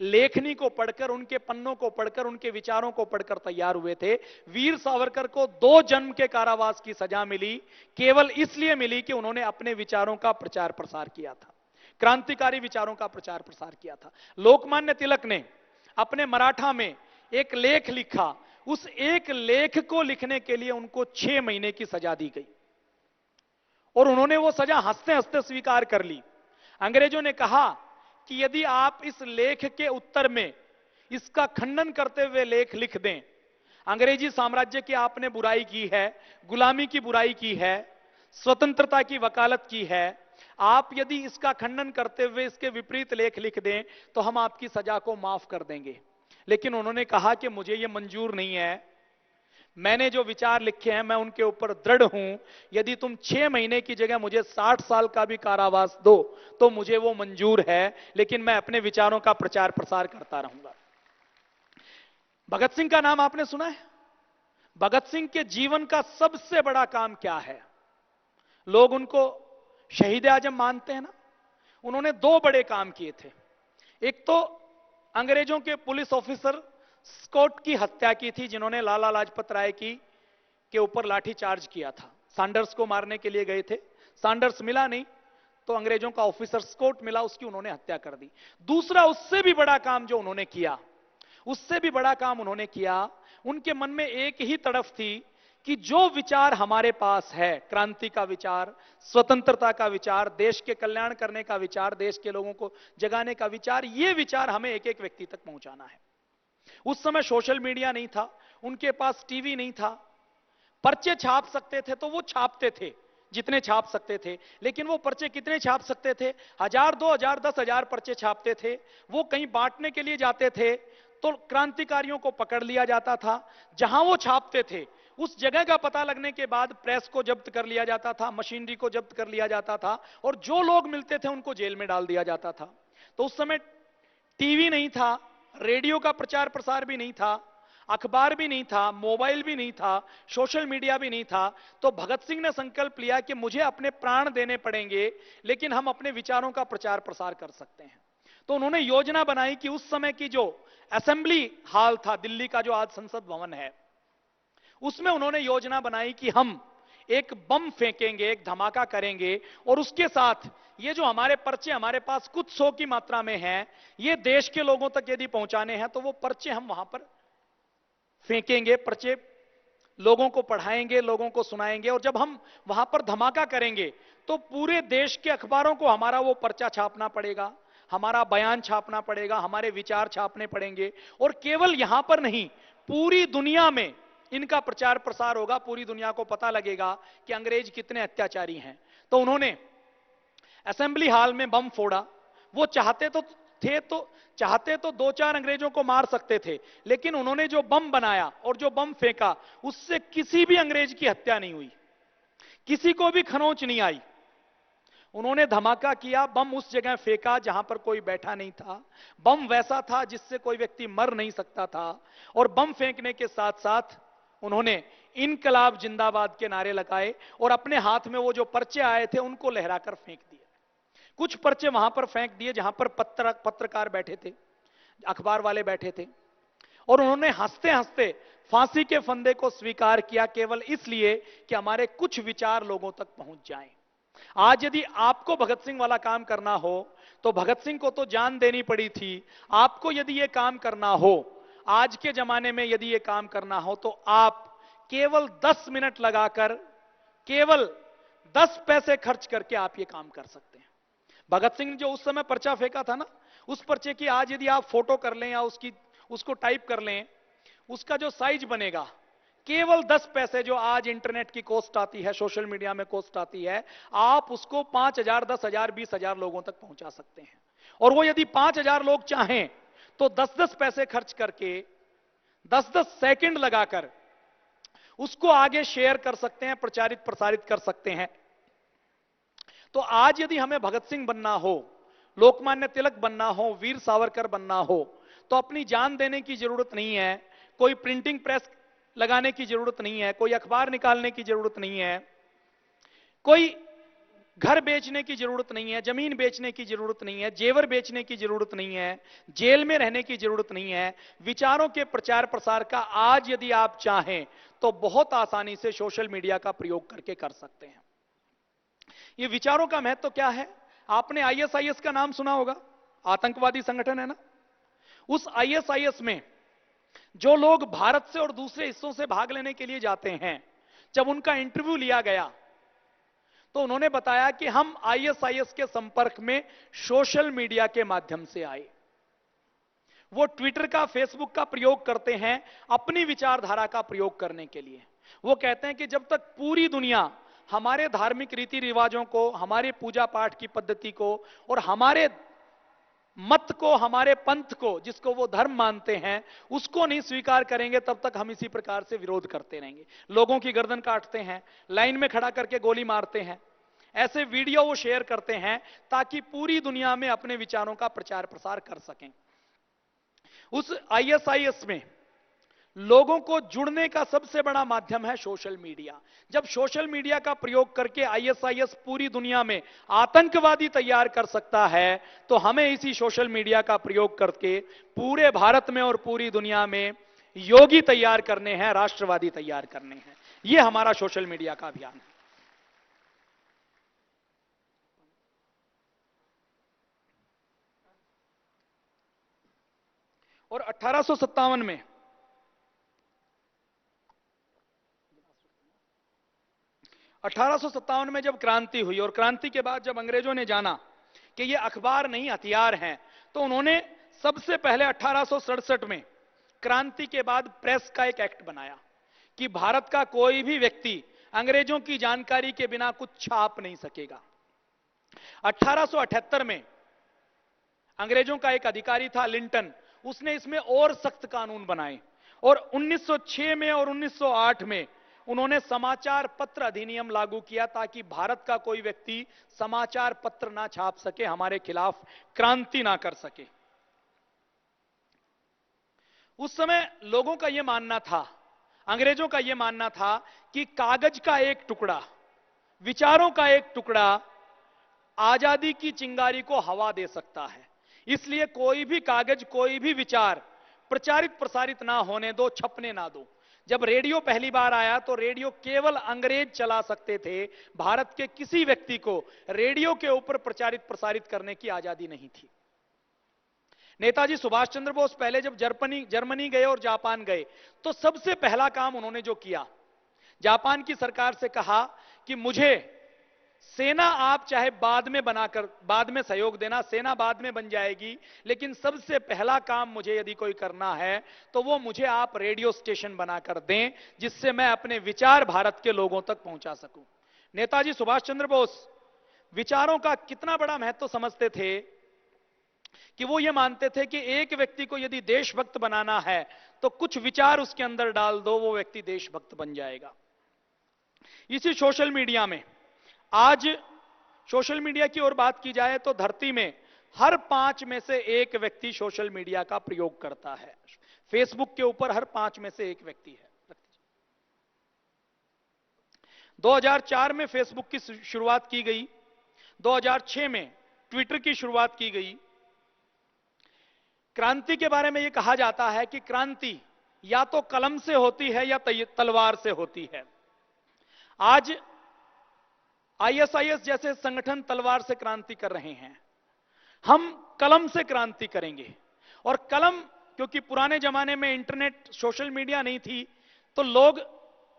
Speaker 1: लेखनी को पढ़कर, उनके पन्नों को पढ़कर, उनके विचारों को पढ़कर तैयार हुए थे। वीर सावरकर को 2 जन्म के कारावास की सजा मिली, केवल इसलिए मिली कि उन्होंने अपने विचारों का प्रचार प्रसार किया था, क्रांतिकारी विचारों का प्रचार प्रसार किया था। लोकमान्य तिलक ने अपने मराठा में एक लेख लिखा, उस एक लेख को लिखने के लिए उनको 6 महीने की सजा दी गई और उन्होंने वो सजा हंसते हंसते स्वीकार कर ली। अंग्रेजों ने कहा कि यदि आप इस लेख के उत्तर में इसका खंडन करते हुए लेख लिख दें, अंग्रेजी साम्राज्य की आपने बुराई की है, गुलामी की बुराई की है, स्वतंत्रता की वकालत की है, आप यदि इसका खंडन करते हुए इसके विपरीत लेख लिख दें तो हम आपकी सजा को माफ कर देंगे। लेकिन उन्होंने कहा कि मुझे यह मंजूर नहीं है, मैंने जो विचार लिखे हैं मैं उनके ऊपर दृढ़ हूं। यदि तुम 6 महीने की जगह मुझे 60 साल का भी कारावास दो तो मुझे वो मंजूर है, लेकिन मैं अपने विचारों का प्रचार प्रसार करता रहूंगा। भगत सिंह का नाम आपने सुना है? भगत सिंह के जीवन का सबसे बड़ा काम क्या है? लोग उनको शहीद आजम मानते हैं ना। उन्होंने 2 बड़े काम किए थे। एक तो अंग्रेजों के पुलिस ऑफिसर स्कॉट की हत्या की थी, जिन्होंने लाला लाजपत राय के ऊपर लाठी चार्ज किया था। सैंडर्स को मारने के लिए गए थे, सैंडर्स मिला नहीं तो अंग्रेजों का ऑफिसर स्कॉट मिला, उसकी उन्होंने हत्या कर दी। दूसरा उससे भी बड़ा काम जो उन्होंने किया, उससे भी बड़ा काम उन्होंने किया, उनके मन में एक ही तड़फ थी कि जो विचार हमारे पास है, क्रांति का विचार, स्वतंत्रता का विचार, देश के कल्याण करने का विचार, देश के लोगों को जगाने का विचार, ये विचार हमें एक एक व्यक्ति तक पहुंचाना है। उस समय सोशल मीडिया नहीं था, उनके पास टीवी नहीं था, पर्चे छाप सकते थे तो वो छापते थे जितने छाप सकते थे। लेकिन वो पर्चे कितने छाप सकते थे? 1000, 2000, 10,000 पर्चे छापते थे। वो कहीं बांटने के लिए जाते थे तो क्रांतिकारियों को पकड़ लिया जाता था। जहां वो छापते थे उस जगह का पता लगने के बाद प्रेस को जब्त कर लिया जाता था, मशीनरी को जब्त कर लिया जाता था और जो लोग मिलते थे उनको जेल में डाल दिया जाता था। तो उस समय टीवी नहीं था, रेडियो का प्रचार प्रसार भी नहीं था, अखबार भी नहीं था, मोबाइल भी नहीं था, सोशल मीडिया भी नहीं था। तो भगत सिंह ने संकल्प लिया कि मुझे अपने प्राण देने पड़ेंगे लेकिन हम अपने विचारों का प्रचार प्रसार कर सकते हैं। तो उन्होंने योजना बनाई कि उस समय की जो असेंबली हॉल था दिल्ली का, जो आज संसद भवन है, उसमें उन्होंने योजना बनाई कि हम एक बम फेंकेंगे, एक धमाका करेंगे और उसके साथ ये जो हमारे पर्चे हमारे पास कुछ 100 की मात्रा में हैं, ये देश के लोगों तक यदि पहुंचाने हैं तो वो पर्चे हम वहां पर फेंकेंगे, पर्चे लोगों को पढ़ाएंगे, लोगों को सुनाएंगे और जब हम वहां पर धमाका करेंगे तो पूरे देश के अखबारों को हमारा वो पर्चा छापना पड़ेगा, हमारा बयान छापना पड़ेगा, हमारे विचार छापने पड़ेंगे और केवल यहां पर नहीं, पूरी दुनिया में इनका प्रचार प्रसार होगा, पूरी दुनिया को पता लगेगा कि अंग्रेज कितने अत्याचारी हैं। तो उन्होंने असेंबली हॉल में बम फोड़ा। वो चाहते तो 2-4 अंग्रेजों को मार सकते थे, लेकिन उन्होंने जो बम बनाया और जो बम फेंका उससे किसी भी अंग्रेज की हत्या नहीं हुई, किसी को भी खरोंच नहीं आई। उन्होंने धमाका किया, बम उस जगह फेंका जहां पर कोई बैठा नहीं था, बम वैसा था जिससे कोई व्यक्ति मर नहीं सकता था और बम फेंकने के साथ साथ उन्होंने इनकलाब जिंदाबाद के नारे लगाए और अपने हाथ में वो जो पर्चे आए थे उनको लहराकर फेंक दिए। कुछ पर्चे वहां पर फेंक दिए जहां पर पत्रकार बैठे थे, अखबार वाले बैठे थे और उन्होंने हंसते हंसते फांसी के फंदे को स्वीकार किया, केवल इसलिए कि हमारे कुछ विचार लोगों तक पहुंच जाएं। आज यदि आपको भगत सिंह वाला काम करना हो तो भगत सिंह को तो जान देनी पड़ी थी, आपको यदि यह काम करना हो, आज के जमाने में यदि यह काम करना हो तो आप केवल 10 मिनट लगाकर, केवल 10 पैसे खर्च करके आप यह काम कर सकते हैं। भगत सिंह ने जो उस समय पर्चा फेंका था ना, उस पर्चे की आज यदि आप फोटो कर लें या उसको टाइप कर लें, उसका जो साइज बनेगा केवल 10 पैसे, जो आज इंटरनेट की कॉस्ट आती है, सोशल मीडिया में कॉस्ट आती है, आप उसको 5,000, 10,000, 20,000 लोगों तक पहुंचा सकते हैं। और वो यदि 5,000 लोग चाहें तो 10-10 पैसे खर्च करके 10-10 सेकंड लगाकर उसको आगे शेयर कर सकते हैं, प्रचारित प्रसारित कर सकते हैं। तो आज यदि हमें भगत सिंह बनना हो, लोकमान्य तिलक बनना हो, वीर सावरकर बनना हो, तो अपनी जान देने की जरूरत नहीं है, कोई प्रिंटिंग प्रेस लगाने की जरूरत नहीं है, कोई अखबार निकालने की जरूरत नहीं है, कोई घर बेचने की जरूरत नहीं है, जमीन बेचने की जरूरत नहीं है, जेवर बेचने की जरूरत नहीं है, जेल में रहने की जरूरत नहीं है। विचारों के प्रचार प्रसार का आज यदि आप चाहें तो बहुत आसानी से सोशल मीडिया का प्रयोग करके कर सकते हैं। ये विचारों का महत्व क्या है? आपने आईएसआईएस का नाम सुना होगा, आतंकवादी संगठन है ना। उस आईएसआईएस में जो लोग भारत से और दूसरे हिस्सों से भाग लेने के लिए जाते हैं, जब उनका इंटरव्यू लिया गया तो उन्होंने बताया कि हम आईएसआईएस के संपर्क में सोशल मीडिया के माध्यम से आए। वो ट्विटर का, फेसबुक का प्रयोग करते हैं अपनी विचारधारा का प्रयोग करने के लिए। वो कहते हैं कि जब तक पूरी दुनिया हमारे धार्मिक रीति रिवाजों को, हमारे पूजा पाठ की पद्धति को और हमारे मत को, हमारे पंथ को, जिसको वो धर्म मानते हैं, उसको नहीं स्वीकार करेंगे, तब तक हम इसी प्रकार से विरोध करते रहेंगे। लोगों की गर्दन काटते हैं, लाइन में खड़ा करके गोली मारते हैं, ऐसे वीडियो वो शेयर करते हैं ताकि पूरी दुनिया में अपने विचारों का प्रचार प्रसार कर सकें। उस आईएसआईएस में लोगों को जुड़ने का सबसे बड़ा माध्यम है सोशल मीडिया। जब सोशल मीडिया का प्रयोग करके आईएसआईएस पूरी दुनिया में आतंकवादी तैयार कर सकता है, तो हमें इसी सोशल मीडिया का प्रयोग करके पूरे भारत में और पूरी दुनिया में योगी तैयार करने हैं, राष्ट्रवादी तैयार करने हैं। यह हमारा सोशल मीडिया का अभियान है। और 1857 में 1857 में जब क्रांति हुई और क्रांति के बाद जब अंग्रेजों ने जाना कि ये अखबार नहीं हथियार हैं, तो उन्होंने सबसे पहले 1867 में क्रांति के बाद प्रेस का एक एक्ट बनाया कि भारत का कोई भी व्यक्ति अंग्रेजों की जानकारी के बिना कुछ छाप नहीं सकेगा। 1878 में अंग्रेजों का एक अधिकारी था लिंटन, उसने इसमें और सख्त कानून बनाए और 1906 में और 1908 में उन्होंने समाचार पत्र अधिनियम लागू किया ताकि भारत का कोई व्यक्ति समाचार पत्र ना छाप सके, हमारे खिलाफ क्रांति ना कर सके। उस समय लोगों का यह मानना था, अंग्रेजों का यह मानना था कि कागज का एक टुकड़ा, विचारों का एक टुकड़ा आजादी की चिंगारी को हवा दे सकता है। इसलिए कोई भी कागज, कोई भी विचार प्रचारित प्रसारित ना होने दो, छपने ना दो। जब रेडियो पहली बार आया तो रेडियो केवल अंग्रेज चला सकते थे, भारत के किसी व्यक्ति को रेडियो के ऊपर प्रचारित प्रसारित करने की आजादी नहीं थी। नेताजी सुभाष चंद्र बोस पहले जब जर्मनी गए और जापान गए तो सबसे पहला काम उन्होंने जो किया, जापान की सरकार से कहा कि मुझे सेना आप चाहे बाद में सहयोग देना, सेना बाद में बन जाएगी, लेकिन सबसे पहला काम मुझे यदि कोई करना है तो वो मुझे आप रेडियो स्टेशन बनाकर दें जिससे मैं अपने विचार भारत के लोगों तक पहुंचा सकूं। नेताजी सुभाष चंद्र बोस विचारों का कितना बड़ा महत्व समझते थे कि वो ये मानते थे कि एक व्यक्ति को यदि देशभक्त बनाना है तो कुछ विचार उसके अंदर डाल दो, वो व्यक्ति देशभक्त बन जाएगा। इसी सोशल मीडिया में, आज सोशल मीडिया की ओर बात की जाए तो धरती में हर 5 में से एक व्यक्ति सोशल मीडिया का प्रयोग करता है। फेसबुक के ऊपर हर 5 में से एक व्यक्ति है। 2004 में फेसबुक की शुरुआत की गई, 2006 में ट्विटर की शुरुआत की गई। क्रांति के बारे में यह कहा जाता है कि क्रांति या तो कलम से होती है या तलवार से होती है। आज आईएसआईएस जैसे संगठन तलवार से क्रांति कर रहे हैं, हम कलम से क्रांति करेंगे। और कलम, क्योंकि पुराने जमाने में इंटरनेट सोशल मीडिया नहीं थी तो लोग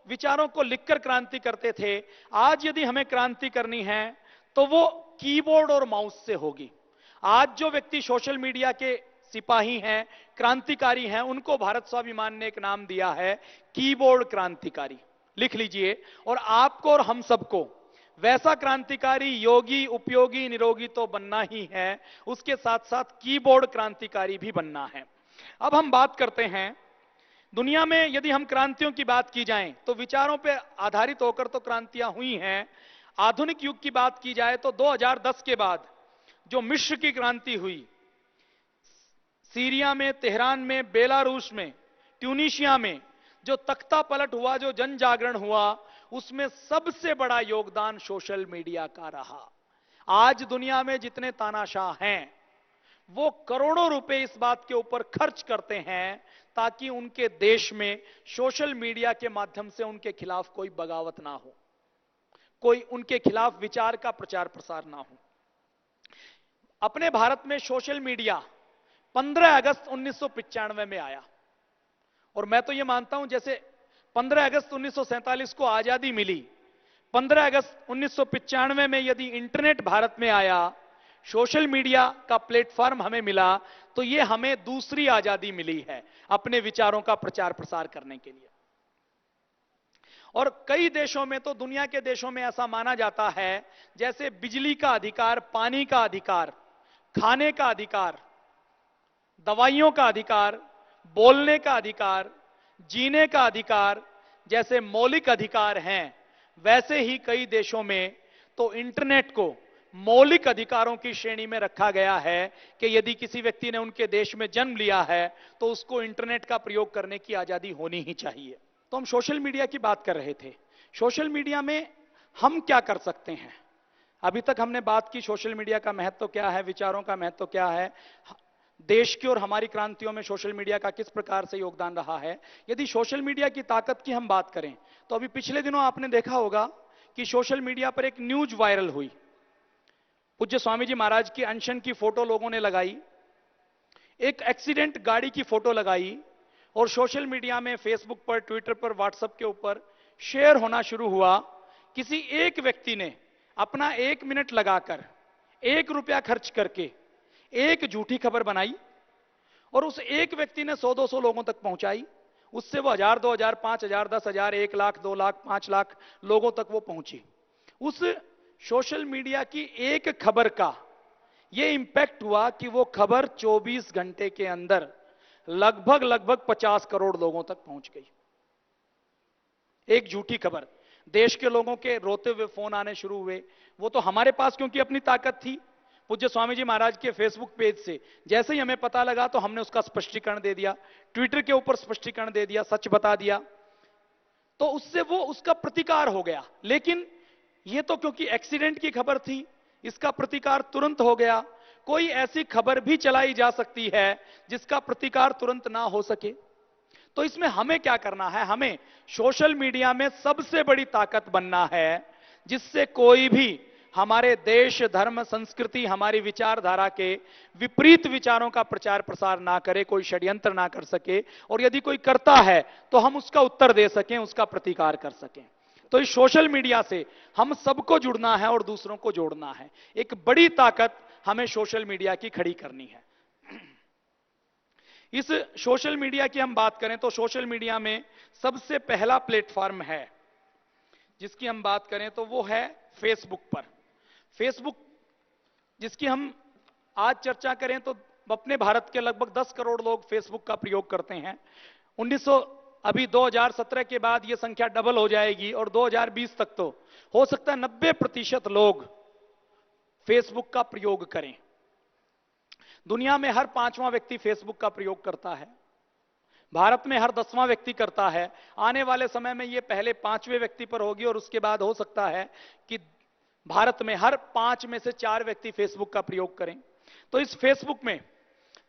Speaker 1: विचारों को लिखकर क्रांति करते थे। आज यदि हमें क्रांति करनी है तो वो कीबोर्ड और माउस से होगी। आज जो व्यक्ति सोशल मीडिया के सिपाही हैं, क्रांतिकारी हैं, उनको भारत स्वाभिमान ने एक नाम दिया है, कीबोर्ड क्रांतिकारी। लिख लीजिए। और आपको और हम सबको वैसा क्रांतिकारी, योगी, उपयोगी, निरोगी तो बनना ही है, उसके साथ साथ कीबोर्ड क्रांतिकारी भी बनना है। अब हम बात करते हैं, दुनिया में यदि हम क्रांतियों की बात की जाए तो विचारों पर आधारित होकर तो क्रांतियां हुई हैं। आधुनिक युग की बात की जाए तो 2010 के बाद जो मिस्र की क्रांति हुई, सीरिया में, तेहरान में, बेलारूस में, ट्यूनीशिया में जो तख्ता पलट हुआ, जो जन जागरण हुआ, उसमें सबसे बड़ा योगदान सोशल मीडिया का रहा। आज दुनिया में जितने तानाशाह हैं वो करोड़ों रुपए इस बात के ऊपर खर्च करते हैं ताकि उनके देश में सोशल मीडिया के माध्यम से उनके खिलाफ कोई बगावत ना हो, कोई उनके खिलाफ विचार का प्रचार प्रसार ना हो। अपने भारत में सोशल मीडिया 15 अगस्त 1995 में आया और मैं तो यह मानता हूं जैसे 15 अगस्त 1947 को आजादी मिली, 15 अगस्त 1995 में यदि इंटरनेट भारत में आया, सोशल मीडिया का प्लेटफॉर्म हमें मिला, तो यह हमें दूसरी आजादी मिली है अपने विचारों का प्रचार प्रसार करने के लिए। और कई देशों में तो, दुनिया के देशों में ऐसा माना जाता है जैसे बिजली का अधिकार, पानी का अधिकार, खाने का अधिकार, दवाइयों का अधिकार, बोलने का अधिकार, जीने का अधिकार जैसे मौलिक अधिकार हैं, वैसे ही कई देशों में तो इंटरनेट को मौलिक अधिकारों की श्रेणी में रखा गया है कि यदि किसी व्यक्ति ने उनके देश में जन्म लिया है तो उसको इंटरनेट का प्रयोग करने की आजादी होनी ही चाहिए। तो हम सोशल मीडिया की बात कर रहे थे। सोशल मीडिया में हम क्या कर सकते हैं? अभी तक हमने बात की सोशल मीडिया का महत्व क्या है, विचारों का महत्व क्या है, देश की और हमारी क्रांतियों में सोशल मीडिया का किस प्रकार से योगदान रहा है। यदि सोशल मीडिया की ताकत की हम बात करें तो अभी पिछले दिनों आपने देखा होगा कि सोशल मीडिया पर एक न्यूज वायरल हुई। पूज्य स्वामी जी महाराज की अनशन की फोटो लोगों ने लगाई, एक एक्सीडेंट गाड़ी की फोटो लगाई और सोशल मीडिया में, फेसबुक पर, ट्विटर पर, व्हाट्सएप के ऊपर शेयर होना शुरू हुआ। किसी एक व्यक्ति ने अपना 1 मिनट लगाकर, 1 रुपया खर्च करके एक झूठी खबर बनाई और उस एक व्यक्ति ने 100-200 लोगों तक पहुंचाई। उससे वो 1000, 2000, 5000, 10,000, 1 लाख, 2 लाख, 5 लाख लोगों तक वो पहुंची। उस सोशल मीडिया की एक खबर का ये इंपैक्ट हुआ कि वो खबर 24 घंटे के अंदर लगभग 50 करोड़ लोगों तक पहुंच गई। एक झूठी खबर, देश के लोगों के रोते हुए फोन आने शुरू हुए। वो तो हमारे पास क्योंकि अपनी ताकत थी, पूज्य स्वामी जी महाराज के फेसबुक पेज से जैसे ही हमें पता लगा तो हमने उसका स्पष्टीकरण दे दिया, ट्विटर के ऊपर स्पष्टीकरण दे दिया, सच बता दिया, तो उससे वो उसका प्रतिकार हो गया। लेकिन ये तो क्योंकि एक्सीडेंट की खबर थी, इसका प्रतिकार तुरंत हो गया। कोई ऐसी खबर भी चलाई जा सकती है जिसका प्रतिकार तुरंत ना हो सके। तो इसमें हमें क्या करना है? हमें सोशल मीडिया में सबसे बड़ी ताकत बनना है, जिससे कोई भी हमारे देश, धर्म, संस्कृति, हमारी विचारधारा के विपरीत विचारों का प्रचार प्रसार ना करे, कोई षड्यंत्र ना कर सके, और यदि कोई करता है तो हम उसका उत्तर दे सकें, उसका प्रतिकार कर सकें। तो इस सोशल मीडिया से हम सबको जुड़ना है और दूसरों को जोड़ना है। एक बड़ी ताकत हमें सोशल मीडिया की खड़ी करनी है। इस सोशल मीडिया की हम बात करें तो सोशल मीडिया में सबसे पहला प्लेटफॉर्म है जिसकी हम बात करें तो वो है फेसबुक पर। फेसबुक जिसकी हम आज चर्चा करें तो अपने भारत के लगभग 10 करोड़ लोग फेसबुक का प्रयोग करते हैं। 2017 के बाद यह संख्या डबल हो जाएगी और 2020 तक तो हो सकता है 90% लोग फेसबुक का प्रयोग करें। दुनिया में हर 5वां व्यक्ति फेसबुक का प्रयोग करता है, भारत में हर 10वां व्यक्ति करता है। आने वाले समय में यह पहले 5वें व्यक्ति पर होगी और उसके बाद हो सकता है कि भारत में हर 5 में से 4 व्यक्ति फेसबुक का प्रयोग करें। तो इस फेसबुक में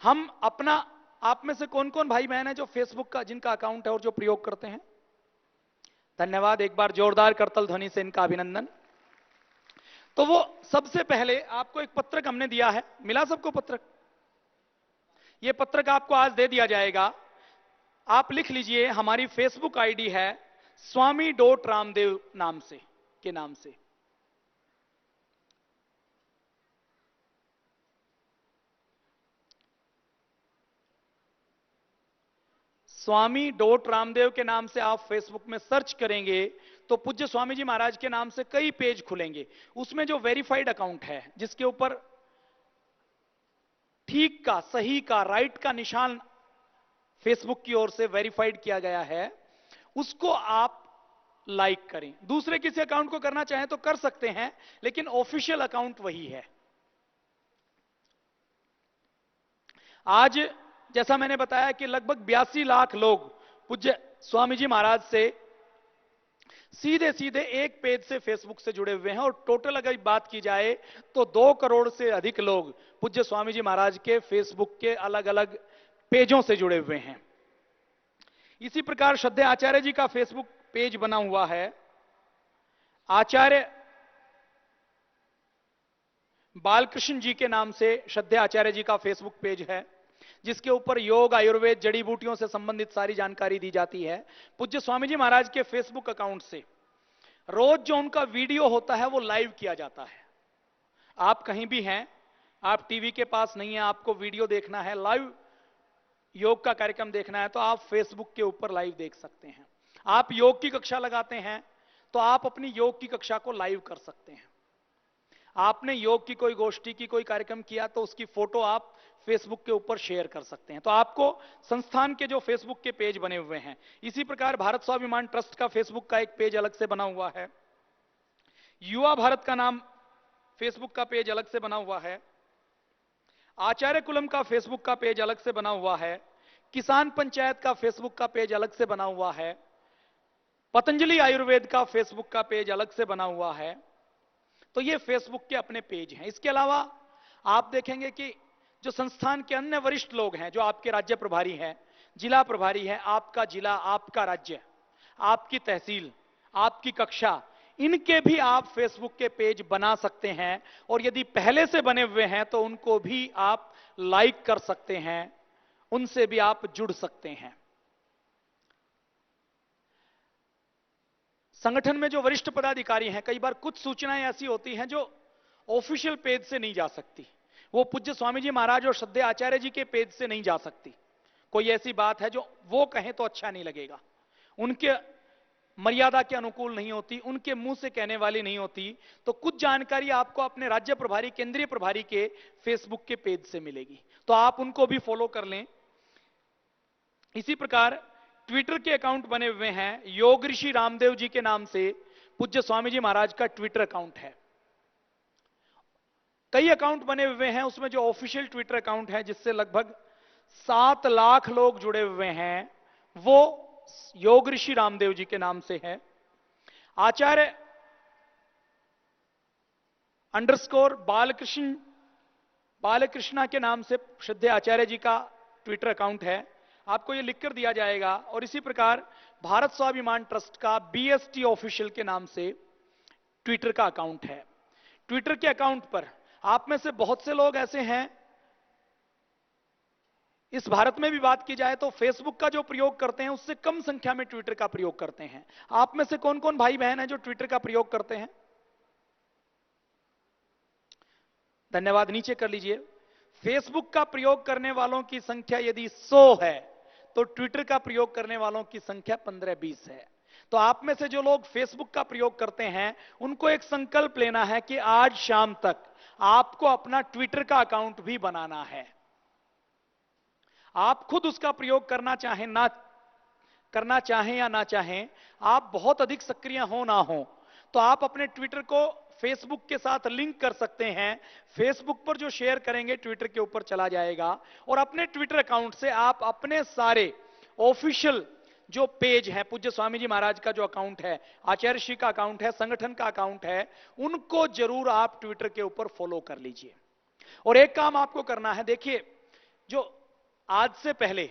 Speaker 1: हम अपना, आप में से कौन कौन भाई बहन है जो फेसबुक का जिनका अकाउंट है और जो प्रयोग करते हैं? धन्यवाद, एक बार जोरदार करतल ध्वनि से इनका अभिनंदन। तो वो सबसे पहले आपको एक पत्रक हमने दिया है, मिला सबको पत्रक? ये पत्रक आपको आज दे दिया जाएगा। आप लिख लीजिए, हमारी फेसबुक आईडी है स्वामी.रामदेव नाम से, के नाम से। स्वामी.रामदेव के नाम से आप फेसबुक में सर्च करेंगे तो पूज्य स्वामी जी महाराज के नाम से कई पेज खुलेंगे। उसमें जो वेरीफाइड अकाउंट है, जिसके ऊपर ठीक का, सही का, राइट का निशान फेसबुक की ओर से वेरीफाइड किया गया है, उसको आप लाइक करें। दूसरे किसी अकाउंट को करना चाहें तो कर सकते हैं, लेकिन ऑफिशियल अकाउंट वही है। आज जैसा मैंने बताया कि लगभग 82 लाख लोग पूज्य स्वामी जी महाराज से सीधे सीधे एक पेज से फेसबुक से जुड़े हुए हैं, और टोटल अगर बात की जाए तो 2 करोड़ से अधिक लोग पूज्य स्वामी जी महाराज के फेसबुक के अलग अलग पेजों से जुड़े हुए हैं। इसी प्रकार श्रद्धेय आचार्य जी का फेसबुक पेज बना हुआ है। आचार्य बालकृष्ण जी के नाम से श्रद्धेय आचार्य जी का फेसबुक पेज है, जिसके ऊपर योग, आयुर्वेद, जड़ी बूटियों से संबंधित सारी जानकारी दी जाती है। पूज्य स्वामी जी महाराज के फेसबुक अकाउंट से रोज जो उनका वीडियो होता है वो लाइव किया जाता है। आप कहीं भी हैं, आप टीवी के पास नहीं है, आपको वीडियो देखना है, लाइव योग का कार्यक्रम देखना है, तो आप फेसबुक के ऊपर लाइव देख सकते हैं। आप योग की कक्षा लगाते हैं तो आप अपनी योग की कक्षा को लाइव कर सकते हैं। आपने योग की कोई गोष्ठी की कोई कार्यक्रम किया तो उसकी फोटो आप फेसबुक के ऊपर शेयर कर सकते हैं। तो आपको संस्थान के जो फेसबुक के पेज बने हुए हैं, इसी प्रकार भारत स्वाभिमान ट्रस्ट का फेसबुक का एक पेज अलग से बना हुआ है, युवा भारत का नाम फेसबुक का पेज अलग से बना हुआ है, आचार्य कुलम का फेसबुक का पेज अलग से बना हुआ है, किसान पंचायत का फेसबुक का पेज अलग से बना हुआ है, पतंजलि आयुर्वेद का फेसबुक का पेज अलग से बना हुआ है। तो ये फेसबुक के अपने पेज हैं। इसके अलावा आप देखेंगे कि जो संस्थान के अन्य वरिष्ठ लोग हैं, जो आपके राज्य प्रभारी हैं, जिला प्रभारी हैं, आपका जिला, आपका राज्य, आपकी तहसील, आपकी कक्षा, इनके भी आप फेसबुक के पेज बना सकते हैं, और यदि पहले से बने हुए हैं तो उनको भी आप लाइक कर सकते हैं, उनसे भी आप जुड़ सकते हैं। संगठन में जो वरिष्ठ पदाधिकारी हैं, कई बार कुछ सूचनाएं ऐसी होती हैं जो ऑफिशियल पेज से नहीं जा सकती, वो पूज्य स्वामी जी महाराज और श्रद्धेय आचार्य जी के पेज से नहीं जा सकती। कोई ऐसी बात है जो वो कहें तो अच्छा नहीं लगेगा, उनके मर्यादा के अनुकूल नहीं होती, उनके मुंह से कहने वाली नहीं होती, तो कुछ जानकारी आपको अपने राज्य प्रभारी, केंद्रीय प्रभारी के फेसबुक के पेज से मिलेगी, तो आप उनको भी फॉलो कर लें। इसी प्रकार ट्विटर के अकाउंट बने हुए हैं। योग ऋषि रामदेव जी के नाम से पूज्य स्वामी जी महाराज का ट्विटर अकाउंट है। कई अकाउंट बने हुए हैं, उसमें जो ऑफिशियल ट्विटर अकाउंट है जिससे लगभग 7 लाख लोग जुड़े हुए हैं, वो योग ऋषि रामदेव जी के नाम से है। आचार्य अंडरस्कोर बालकृष्णा के नाम से श्रद्धेय आचार्य जी का ट्विटर अकाउंट है। आपको ये लिखकर दिया जाएगा। और इसी प्रकार भारत स्वाभिमान ट्रस्ट का BST ऑफिशियल के नाम से ट्विटर का अकाउंट है। ट्विटर के अकाउंट पर आप में से बहुत से लोग ऐसे हैं, इस भारत में भी बात की जाए तो फेसबुक का जो प्रयोग करते हैं उससे कम संख्या में ट्विटर का प्रयोग करते हैं। आप में से कौन कौन भाई बहन हैं जो ट्विटर का प्रयोग करते हैं? धन्यवाद, नीचे कर लीजिए। फेसबुक का प्रयोग करने वालों की संख्या यदि 100 है तो ट्विटर का प्रयोग करने वालों की संख्या 15-20 है। तो आप में से जो लोग फेसबुक का प्रयोग करते हैं उनको एक संकल्प लेना है कि आज शाम तक आपको अपना ट्विटर का अकाउंट भी बनाना है। आप खुद उसका प्रयोग करना चाहें या ना चाहें, आप बहुत अधिक सक्रिय हो ना हो, तो आप अपने ट्विटर को फेसबुक के साथ लिंक कर सकते हैं। फेसबुक पर जो शेयर करेंगे ट्विटर के ऊपर चला जाएगा और अपने ट्विटर अकाउंट से आप अपने सारे ऑफिशियल जो पेज है, पूज्य स्वामी जी महाराज का जो अकाउंट है, आचार्य श्री का अकाउंट है, संगठन का अकाउंट है, उनको जरूर आप ट्विटर के ऊपर फॉलो कर लीजिए। और एक काम आपको करना है, देखिए, जो आज से पहले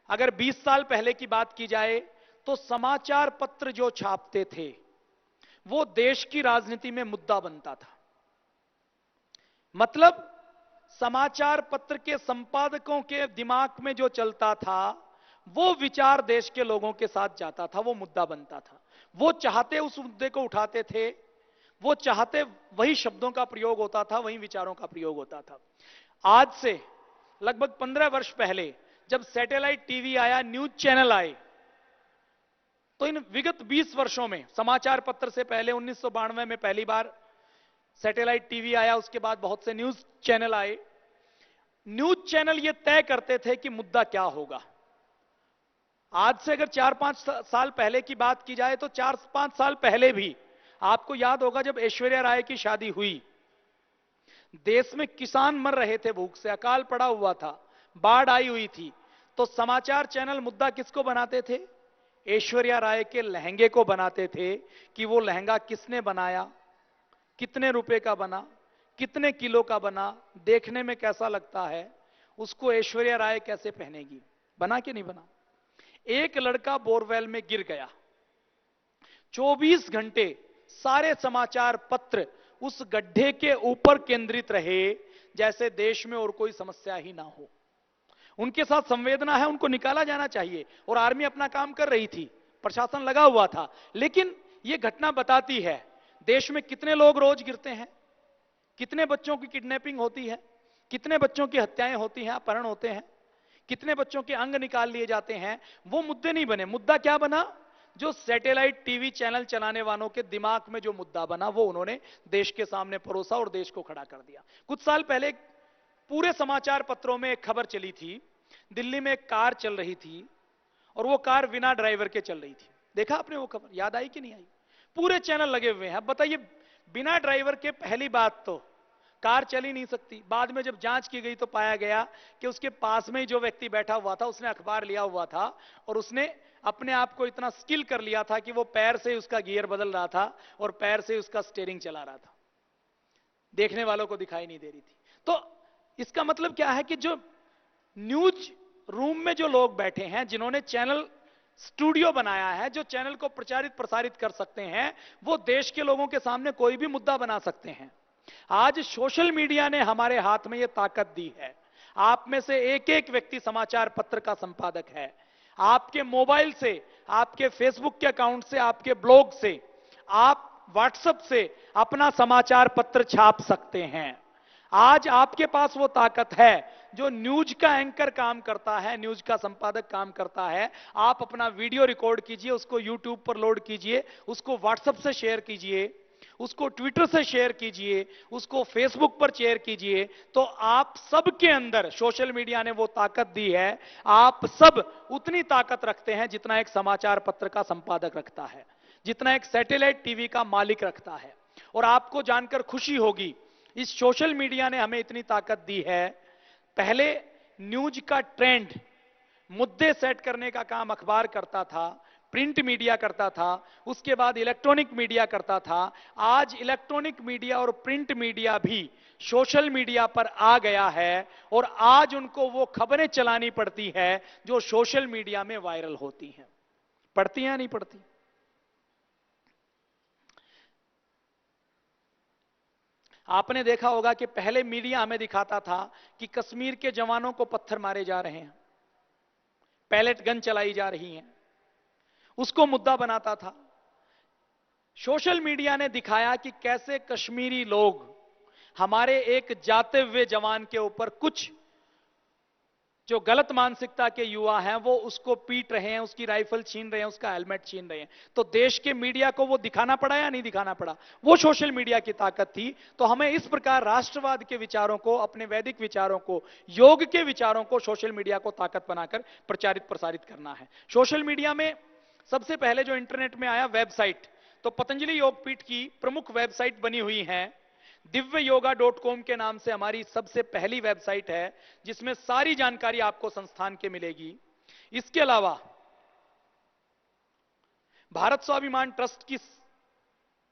Speaker 1: अगर 20 साल पहले की बात की जाए तो समाचार पत्र जो छापते थे वो देश की राजनीति में मुद्दा बनता था। मतलब समाचार पत्र के संपादकों के दिमाग में जो चलता था वो विचार देश के लोगों के साथ जाता था, वो मुद्दा बनता था। वो चाहते उस मुद्दे को उठाते थे, वो चाहते वही शब्दों का प्रयोग होता था, वही विचारों का प्रयोग होता था। आज से लगभग 15 वर्ष पहले जब सैटेलाइट टीवी आया, न्यूज चैनल आए, तो इन विगत 20 वर्षों में समाचार पत्र से पहले 1992 में पहली बार सैटेलाइट टीवी आया, उसके बाद बहुत से न्यूज चैनल आए। न्यूज चैनल ये तय करते थे कि मुद्दा क्या होगा। आज से अगर 4-5 साल पहले की बात की जाए तो 4-5 साल पहले भी आपको याद होगा जब ऐश्वर्या राय की शादी हुई, देश में किसान मर रहे थे भूख से, अकाल पड़ा हुआ था, बाढ़ आई हुई थी, तो समाचार चैनल मुद्दा किसको बनाते थे? ऐश्वर्या राय के लहंगे को बनाते थे कि वो लहंगा किसने बनाया, कितने रुपए का बना, कितने किलो का बना, देखने में कैसा लगता है, उसको ऐश्वर्या राय कैसे पहनेगी। बना कि नहीं बना? एक लड़का बोरवेल में गिर गया, 24 घंटे सारे समाचार पत्र उस गड्ढे के ऊपर केंद्रित रहे जैसे देश में और कोई समस्या ही ना हो। उनके साथ संवेदना है, उनको निकाला जाना चाहिए। और आर्मी अपना काम कर रही थी, प्रशासन लगा हुआ था, लेकिन यह घटना बताती है देश में कितने लोग रोज गिरते हैं, कितने बच्चों की किडनैपिंग होती है, कितने बच्चों की हत्याएं होती हैं, अपहरण होते हैं, कितने बच्चों के अंग निकाल लिए जाते हैं। वो मुद्दे नहीं बने। मुद्दा क्या बना? जो सैटेलाइट टीवी चैनल चलाने वालों के दिमाग में जो मुद्दा बना वो उन्होंने देश के सामने परोसा और देश को खड़ा कर दिया। कुछ साल पहले पूरे समाचार पत्रों में एक खबर चली थी, दिल्ली में एक कार चल रही थी और वो कार बिना ड्राइवर के चल रही थी। देखा आपने वो खबर? याद आई कि नहीं आई? पूरे चैनल लगे हुए हैं। अब बताइए, बिना ड्राइवर के पहली बात तो कार चल ही नहीं सकती। बाद में जब जांच की गई तो पाया गया कि उसके पास में ही जो व्यक्ति बैठा हुआ था उसने अखबार लिया हुआ था और उसने अपने आप को इतना स्किल कर लिया था कि वो पैर से उसका गियर बदल रहा था और पैर से उसका स्टीयरिंग चला रहा था, देखने वालों को दिखाई नहीं दे रही थी। तो इसका मतलब क्या है कि जो न्यूज रूम में जो लोग बैठे हैं, जिन्होंने चैनल स्टूडियो बनाया है, जो चैनल को प्रचारित प्रसारित कर सकते हैं, वो देश के लोगों के सामने कोई भी मुद्दा बना सकते हैं। आज सोशल मीडिया ने हमारे हाथ में यह ताकत दी है। आप में से एक एक व्यक्ति समाचार पत्र का संपादक है। आपके मोबाइल से, आपके फेसबुक के अकाउंट से, आपके ब्लॉग से, आप व्हाट्सएप से अपना समाचार पत्र छाप सकते हैं। आज आपके पास वो ताकत है। जो न्यूज का एंकर काम करता है, न्यूज का संपादक काम करता है, आप अपना वीडियो रिकॉर्ड कीजिए, उसको यूट्यूब पर लोड कीजिए, उसको व्हाट्सएप से शेयर कीजिए, उसको ट्विटर से शेयर कीजिए, उसको फेसबुक पर शेयर कीजिए। तो आप सबके अंदर सोशल मीडिया ने वो ताकत दी है। आप सब उतनी ताकत रखते हैं जितना एक समाचार पत्र का संपादक रखता है, जितना एक सैटेलाइट टीवी का मालिक रखता है। और आपको जानकर खुशी होगी, इस सोशल मीडिया ने हमें इतनी ताकत दी है। पहले न्यूज का ट्रेंड, मुद्दे सेट करने का काम अखबार करता था, प्रिंट मीडिया करता था, उसके बाद इलेक्ट्रॉनिक मीडिया करता था। आज इलेक्ट्रॉनिक मीडिया और प्रिंट मीडिया भी सोशल मीडिया पर आ गया है और आज उनको वो खबरें चलानी पड़ती है जो सोशल मीडिया में वायरल होती हैं। पढ़ती हैं या नहीं पढ़ती? आपने देखा होगा कि पहले मीडिया हमें दिखाता था कि कश्मीर के जवानों को पत्थर मारे जा रहे हैं, पैलेट गन चलाई जा रही हैं, उसको मुद्दा बनाता था। सोशल मीडिया ने दिखाया कि कैसे कश्मीरी लोग हमारे एक जाते हुए जवान के ऊपर कुछ जो गलत मानसिकता के युवा हैं वो उसको पीट रहे हैं, उसकी राइफल छीन रहे हैं, उसका हेलमेट छीन रहे हैं। तो देश के मीडिया को वो दिखाना पड़ा या नहीं दिखाना पड़ा? वो सोशल मीडिया की ताकत थी। तो हमें इस प्रकार राष्ट्रवाद के विचारों को, अपने वैदिक विचारों को, योग के विचारों को सोशल मीडिया को ताकत बनाकर प्रचारित प्रसारित करना है। सोशल मीडिया में सबसे पहले जो इंटरनेट में आया वेबसाइट, तो पतंजलि योगपीठ की प्रमुख वेबसाइट बनी हुई है। दिव्ययोगा.com के नाम से हमारी सबसे पहली वेबसाइट है जिसमें सारी जानकारी आपको संस्थान के मिलेगी। इसके अलावा भारत स्वाभिमान ट्रस्ट की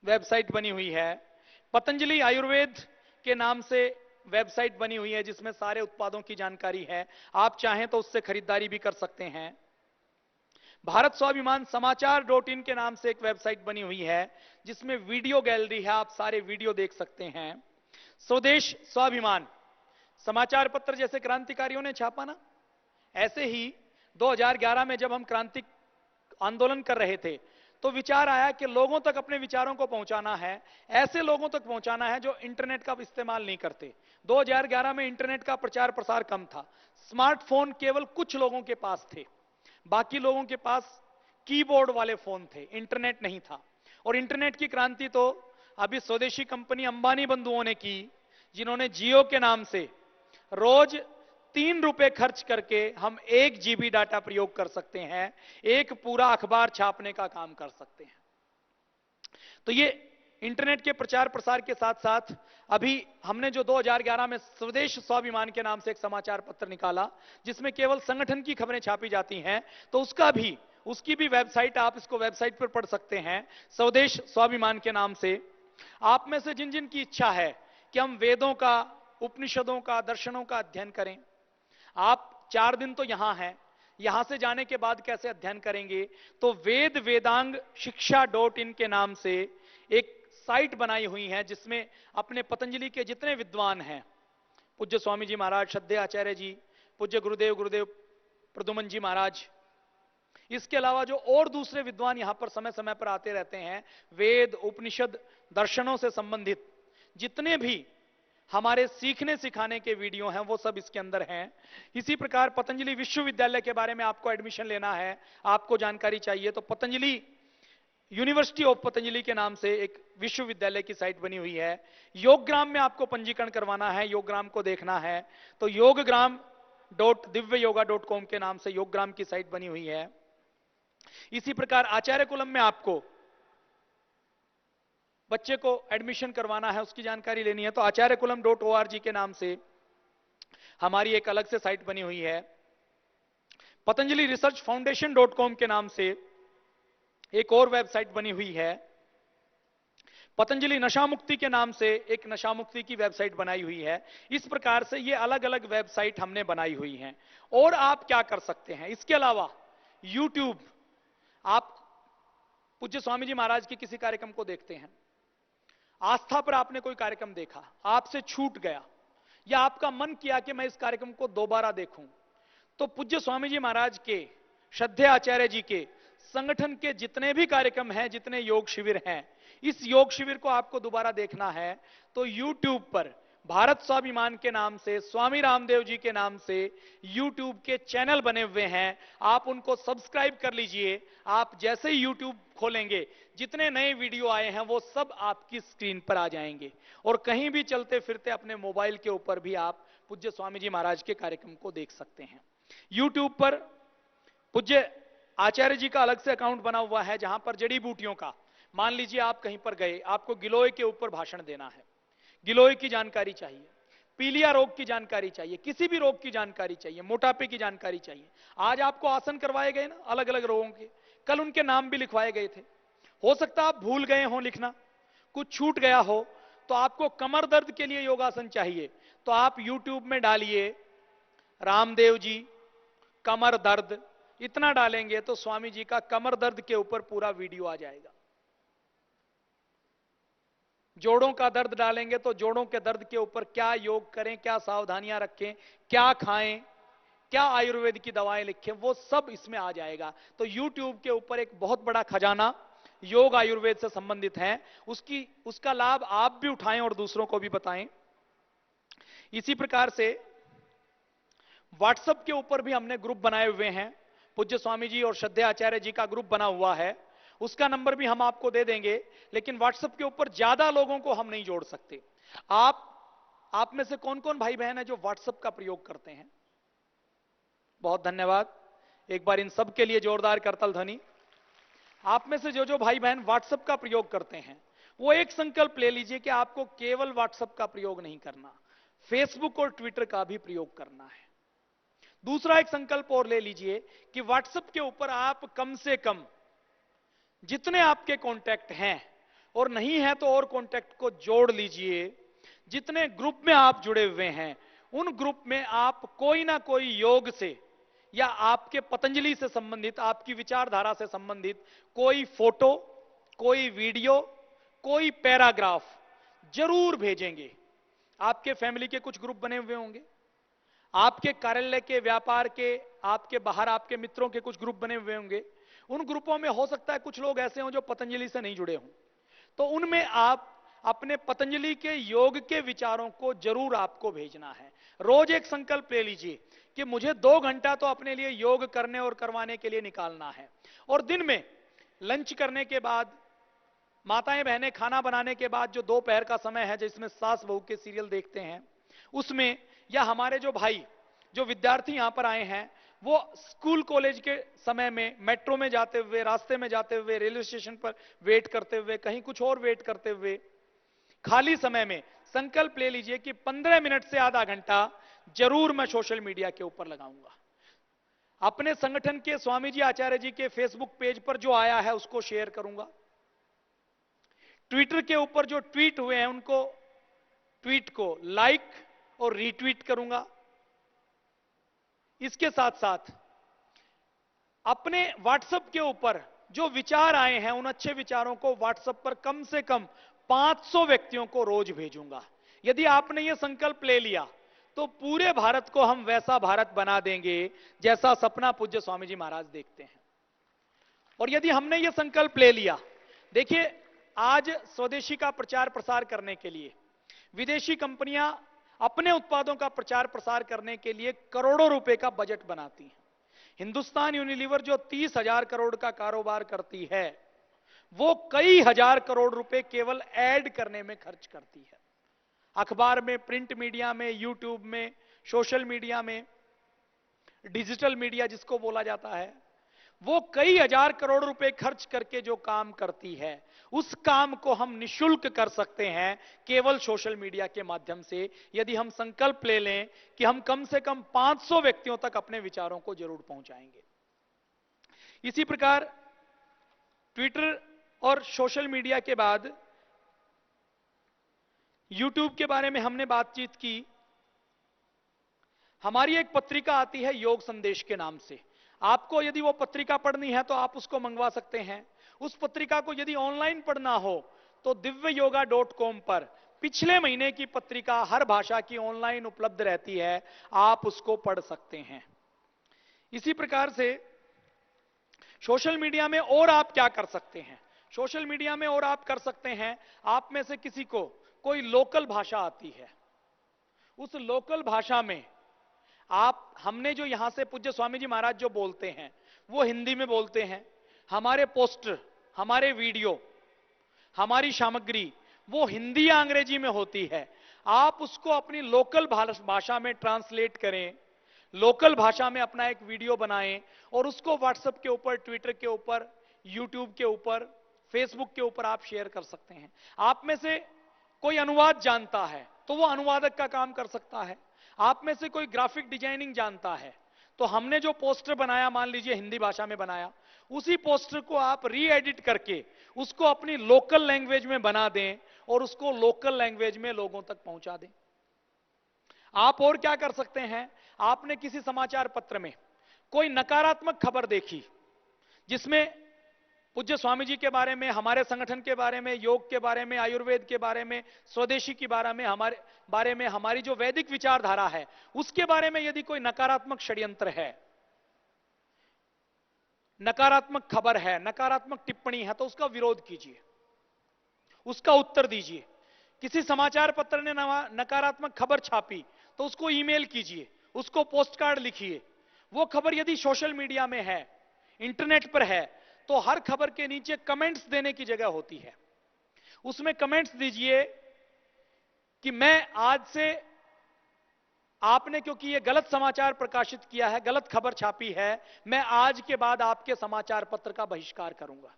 Speaker 1: वेबसाइट बनी हुई है। पतंजलि आयुर्वेद के नाम से वेबसाइट बनी हुई है जिसमें सारे उत्पादों की जानकारी है। आप चाहें तो उससे खरीदारी भी कर सकते हैं। भारत स्वाभिमान समाचार.in के नाम से एक वेबसाइट बनी हुई है जिसमें वीडियो गैलरी है, आप सारे वीडियो देख सकते हैं। स्वदेश स्वाभिमान समाचार पत्र जैसे क्रांतिकारियों ने छापा ना, ऐसे ही 2011 में जब हम क्रांति आंदोलन कर रहे थे तो विचार आया कि लोगों तक अपने विचारों को पहुंचाना है, ऐसे लोगों तक पहुंचाना है जो इंटरनेट का इस्तेमाल नहीं करते। 2011 में इंटरनेट का प्रचार प्रसार कम था, स्मार्टफोन केवल कुछ लोगों के पास थे, बाकी लोगों के पास कीबोर्ड वाले फोन थे, इंटरनेट नहीं था। और इंटरनेट की क्रांति तो अभी स्वदेशी कंपनी अंबानी बंधुओं ने की, जिन्होंने जियो के नाम से रोज 3 रुपए खर्च करके हम 1 GB डाटा प्रयोग कर सकते हैं, एक पूरा अखबार छापने का काम कर सकते हैं। तो ये इंटरनेट के प्रचार प्रसार के साथ साथ अभी हमने जो 2011 में स्वदेश स्वाभिमान के नाम से एक समाचार पत्र निकाला जिसमें केवल संगठन की खबरें छापी जाती हैं, तो उसकी भी वेबसाइट, आप इसको वेबसाइट पर पढ़ सकते हैं स्वदेश स्वाभिमान के नाम से। आप में से जिन जिन की इच्छा है कि हम वेदों का, उपनिषदों का, दर्शनों का अध्ययन करें, आप 4 दिन तो यहां हैं, यहां से जाने के बाद कैसे अध्ययन करेंगे? तो वेद वेदांग शिक्षा.in के नाम से एक साइट बनाई हुई है जिसमें अपने पतंजलि के जितने विद्वान हैं, पूज्य स्वामी जी महाराज, श्रद्धेय आचार्य जी, पूज्य गुरुदेव प्रद्युमन जी महाराज, इसके अलावा जो और दूसरे विद्वान यहां पर समय समय पर आते रहते हैं, वेद, उपनिषद, दर्शनों से संबंधित जितने भी हमारे सीखने सिखाने के वीडियो हैं वो सब इसके अंदर हैं। इसी प्रकार पतंजलि विश्वविद्यालय के बारे में आपको एडमिशन लेना है, आपको जानकारी चाहिए, तो पतंजलि यूनिवर्सिटी ऑफ पतंजलि के नाम से एक विश्वविद्यालय की साइट बनी हुई है। योगग्राम में आपको पंजीकरण करवाना है, योगग्राम को देखना है, तो योगग्राम.दिव्ययोगा.com के नाम से योगग्राम की साइट बनी हुई है। इसी प्रकार आचार्य कुलम में आपको बच्चे को एडमिशन करवाना है, उसकी जानकारी लेनी है, तो आचार्य कुलम.org के नाम से हमारी एक अलग से साइट बनी हुई है। पतंजलि रिसर्च फाउंडेशन.com के नाम से एक और वेबसाइट बनी हुई है। पतंजलि नशा मुक्ति के नाम से एक नशा मुक्ति की वेबसाइट बनाई हुई है। इस प्रकार से ये अलग अलग वेबसाइट हमने बनाई हुई हैं। और आप क्या कर सकते हैं इसके अलावा? यूट्यूब, आप पूज्य स्वामी जी महाराज के किसी कार्यक्रम को देखते हैं, आस्था पर आपने कोई कार्यक्रम देखा, आपसे छूट गया, या आपका मन किया कि मैं इस कार्यक्रम को दोबारा देखूं, तो पूज्य स्वामी जी महाराज के, श्रद्धेय आचार्य जी के संगठन के जितने भी कार्यक्रम हैं, जितने योग शिविर हैं, इस योग शिविर को आपको दोबारा देखना है तो YouTube पर भारत स्वाभिमान के नाम से, स्वामी रामदेव जी के नाम से YouTube के चैनल बने हुए हैं, आप उनको सब्सक्राइब कर लीजिए। आप जैसे ही YouTube खोलेंगे, जितने नए वीडियो आए हैं वो सब आपकी स्क्रीन पर आ जाएंगे, और कहीं भी चलते फिरते अपने मोबाइल के ऊपर भी आप पूज्य स्वामी जी महाराज के कार्यक्रम को देख सकते हैं। YouTube पर पूज्य आचार्य जी का अलग से अकाउंट बना हुआ है जहां पर जड़ी बूटियों का, मान लीजिए आप कहीं पर गए, आपको गिलोय के ऊपर भाषण देना है, गिलोय की जानकारी चाहिए, पीलिया रोग की जानकारी चाहिए, किसी भी रोग की जानकारी चाहिए, मोटापे की जानकारी चाहिए। आज आपको आसन करवाए गए ना अलग अलग रोगों के, कल उनके नाम भी लिखवाए गए थे। हो सकता है आप भूल गए हो लिखना, कुछ छूट गया हो, तो आपको कमर दर्द के लिए योगासन चाहिए तो आप YouTube में डालिए रामदेव जी कमर दर्द, इतना डालेंगे तो स्वामी जी का कमर दर्द के ऊपर पूरा वीडियो आ जाएगा। जोड़ों का दर्द डालेंगे तो जोड़ों के दर्द के ऊपर क्या योग करें, क्या सावधानियां रखें, क्या खाएं, क्या आयुर्वेद की दवाएं लिखें, वो सब इसमें आ जाएगा। तो YouTube के ऊपर एक बहुत बड़ा खजाना योग आयुर्वेद से संबंधित है, उसका लाभ आप भी उठाएं और दूसरों को भी बताएं। इसी प्रकार से व्हाट्सएप के ऊपर भी हमने ग्रुप बनाए हुए हैं, पूज्य स्वामी जी और श्रद्धेय आचार्य जी का ग्रुप बना हुआ है, उसका नंबर भी हम आपको दे देंगे। लेकिन व्हाट्सएप के ऊपर ज्यादा लोगों को हम नहीं जोड़ सकते। आप में से कौन कौन भाई बहन है जो व्हाट्सएप का प्रयोग करते हैं? बहुत धन्यवाद, एक बार इन सब के लिए जोरदार करतल ध्वनि। आप में से जो जो भाई बहन व्हाट्सएप का प्रयोग करते हैं वो एक संकल्प ले लीजिए कि आपको केवल व्हाट्सएप का प्रयोग नहीं करना, फेसबुक और ट्विटर का भी प्रयोग करना है। दूसरा एक संकल्प और ले लीजिए कि व्हाट्सएप के ऊपर आप कम से कम जितने आपके कांटेक्ट हैं, और नहीं है तो और कांटेक्ट को जोड़ लीजिए, जितने ग्रुप में आप जुड़े हुए हैं उन ग्रुप में आप कोई ना कोई योग से या आपके पतंजलि से संबंधित, आपकी विचारधारा से संबंधित कोई फोटो, कोई वीडियो, कोई पैराग्राफ जरूर भेजेंगे। आपके फैमिली के कुछ ग्रुप बने हुए होंगे, आपके कार्यालय के, व्यापार के, आपके बाहर आपके मित्रों के कुछ ग्रुप बने हुए होंगे। उन ग्रुपों में हो सकता है कुछ लोग ऐसे हों जो पतंजलि से नहीं जुड़े हों, तो उनमें आप अपने पतंजलि के योग के विचारों को जरूर आपको भेजना है। रोज एक संकल्प ले लीजिए कि मुझे 2 घंटा तो अपने लिए योग करने और करवाने के लिए निकालना है। और दिन में लंच करने के बाद, माताएं बहनें खाना बनाने के बाद जो दोपहर का समय है जिसमें सास बहू के सीरियल देखते हैं, उसमें, या हमारे जो भाई जो विद्यार्थी यहां पर आए हैं वो स्कूल कॉलेज के समय में मेट्रो में जाते हुए, रास्ते में जाते हुए, रेलवे स्टेशन पर वेट करते हुए, कहीं कुछ और वेट करते हुए, खाली समय में संकल्प ले लीजिए कि 15 मिनट से आधा घंटा जरूर मैं सोशल मीडिया के ऊपर लगाऊंगा। अपने संगठन के स्वामी जी आचार्य जी के फेसबुक पेज पर जो आया है उसको शेयर करूंगा। ट्विटर के ऊपर जो ट्वीट हुए हैं उनको, ट्वीट को लाइक और रीट्वीट करूंगा। इसके साथ साथ अपने व्हाट्सएप के ऊपर जो विचार आए हैं उन अच्छे विचारों को व्हाट्सएप पर कम से कम 500 व्यक्तियों को रोज भेजूंगा। यदि आपने यह संकल्प ले लिया तो पूरे भारत को हम वैसा भारत बना देंगे जैसा सपना पूज्य स्वामी जी महाराज देखते हैं। और यदि हमने यह संकल्प ले लिया, देखिए आज स्वदेशी का प्रचार प्रसार करने के लिए विदेशी कंपनियां अपने उत्पादों का प्रचार प्रसार करने के लिए करोड़ों रुपए का बजट बनाती हैं। हिंदुस्तान यूनिलीवर जो 30,000 करोड़ का कारोबार करती है वो कई हजार करोड़ रुपए केवल ऐड करने में खर्च करती है। अखबार में, प्रिंट मीडिया में, यूट्यूब में, सोशल मीडिया में, डिजिटल मीडिया जिसको बोला जाता है, वो कई हजार करोड़ रुपए खर्च करके जो काम करती है उस काम को हम निशुल्क कर सकते हैं केवल सोशल मीडिया के माध्यम से, यदि हम संकल्प ले लें कि हम कम से कम 500 व्यक्तियों तक अपने विचारों को जरूर पहुंचाएंगे। इसी प्रकार ट्विटर और सोशल मीडिया के बाद यूट्यूब के बारे में हमने बातचीत की। हमारी एक पत्रिका आती है योग संदेश के नाम से, आपको यदि वो पत्रिका पढ़नी है तो आप उसको मंगवा सकते हैं। उस पत्रिका को यदि ऑनलाइन पढ़ना हो तो divyyoga.com पर पिछले महीने की पत्रिका हर भाषा की ऑनलाइन उपलब्ध रहती है, आप उसको पढ़ सकते हैं। इसी प्रकार से सोशल मीडिया में और आप क्या कर सकते हैं? सोशल मीडिया में और आप कर सकते हैं, आप में से किसी को कोई लोकल भाषा आती है, उस लोकल भाषा में आप, हमने जो यहां से पूज्य स्वामी जी महाराज जो बोलते हैं वो हिंदी में बोलते हैं, हमारे पोस्टर, हमारे वीडियो, हमारी सामग्री वो हिंदी या अंग्रेजी में होती है। आप उसको अपनी लोकल भाषा में ट्रांसलेट करें, लोकल भाषा में अपना एक वीडियो बनाएं और उसको व्हाट्सएप के ऊपर, ट्विटर के ऊपर, यूट्यूब के ऊपर, फेसबुक के ऊपर आप शेयर कर सकते हैं। आप में से कोई अनुवाद जानता है तो वो अनुवादक का काम कर सकता है। आप में से कोई ग्राफिक डिजाइनिंग जानता है तो हमने जो पोस्टर बनाया, मान लीजिए हिंदी भाषा में बनाया, उसी पोस्टर को आप री एडिट करके उसको अपनी लोकल लैंग्वेज में बना दें और उसको लोकल लैंग्वेज में लोगों तक पहुंचा दें। आप और क्या कर सकते हैं? आपने किसी समाचार पत्र में कोई नकारात्मक खबर देखी जिसमें पूज्य स्वामी जी के बारे में, हमारे संगठन के बारे में, योग के बारे में, आयुर्वेद के बारे में, स्वदेशी के बारे में हमारी जो वैदिक विचारधारा है उसके बारे में यदि कोई नकारात्मक षड्यंत्र है, नकारात्मक खबर है, नकारात्मक टिप्पणी है, तो उसका विरोध कीजिए, उसका उत्तर दीजिए। किसी समाचार पत्र ने नकारात्मक खबर छापी तो उसको ईमेल कीजिए, उसको पोस्ट कार्ड लिखिए। वो खबर यदि सोशल मीडिया में है, इंटरनेट पर है, तो हर खबर के नीचे कमेंट्स देने की जगह होती है। उसमें कमेंट्स दीजिए कि मैं आज से, आपने क्योंकि ये गलत समाचार प्रकाशित किया है, गलत खबर छापी है, मैं आज के बाद आपके समाचार पत्र का बहिष्कार करूंगा।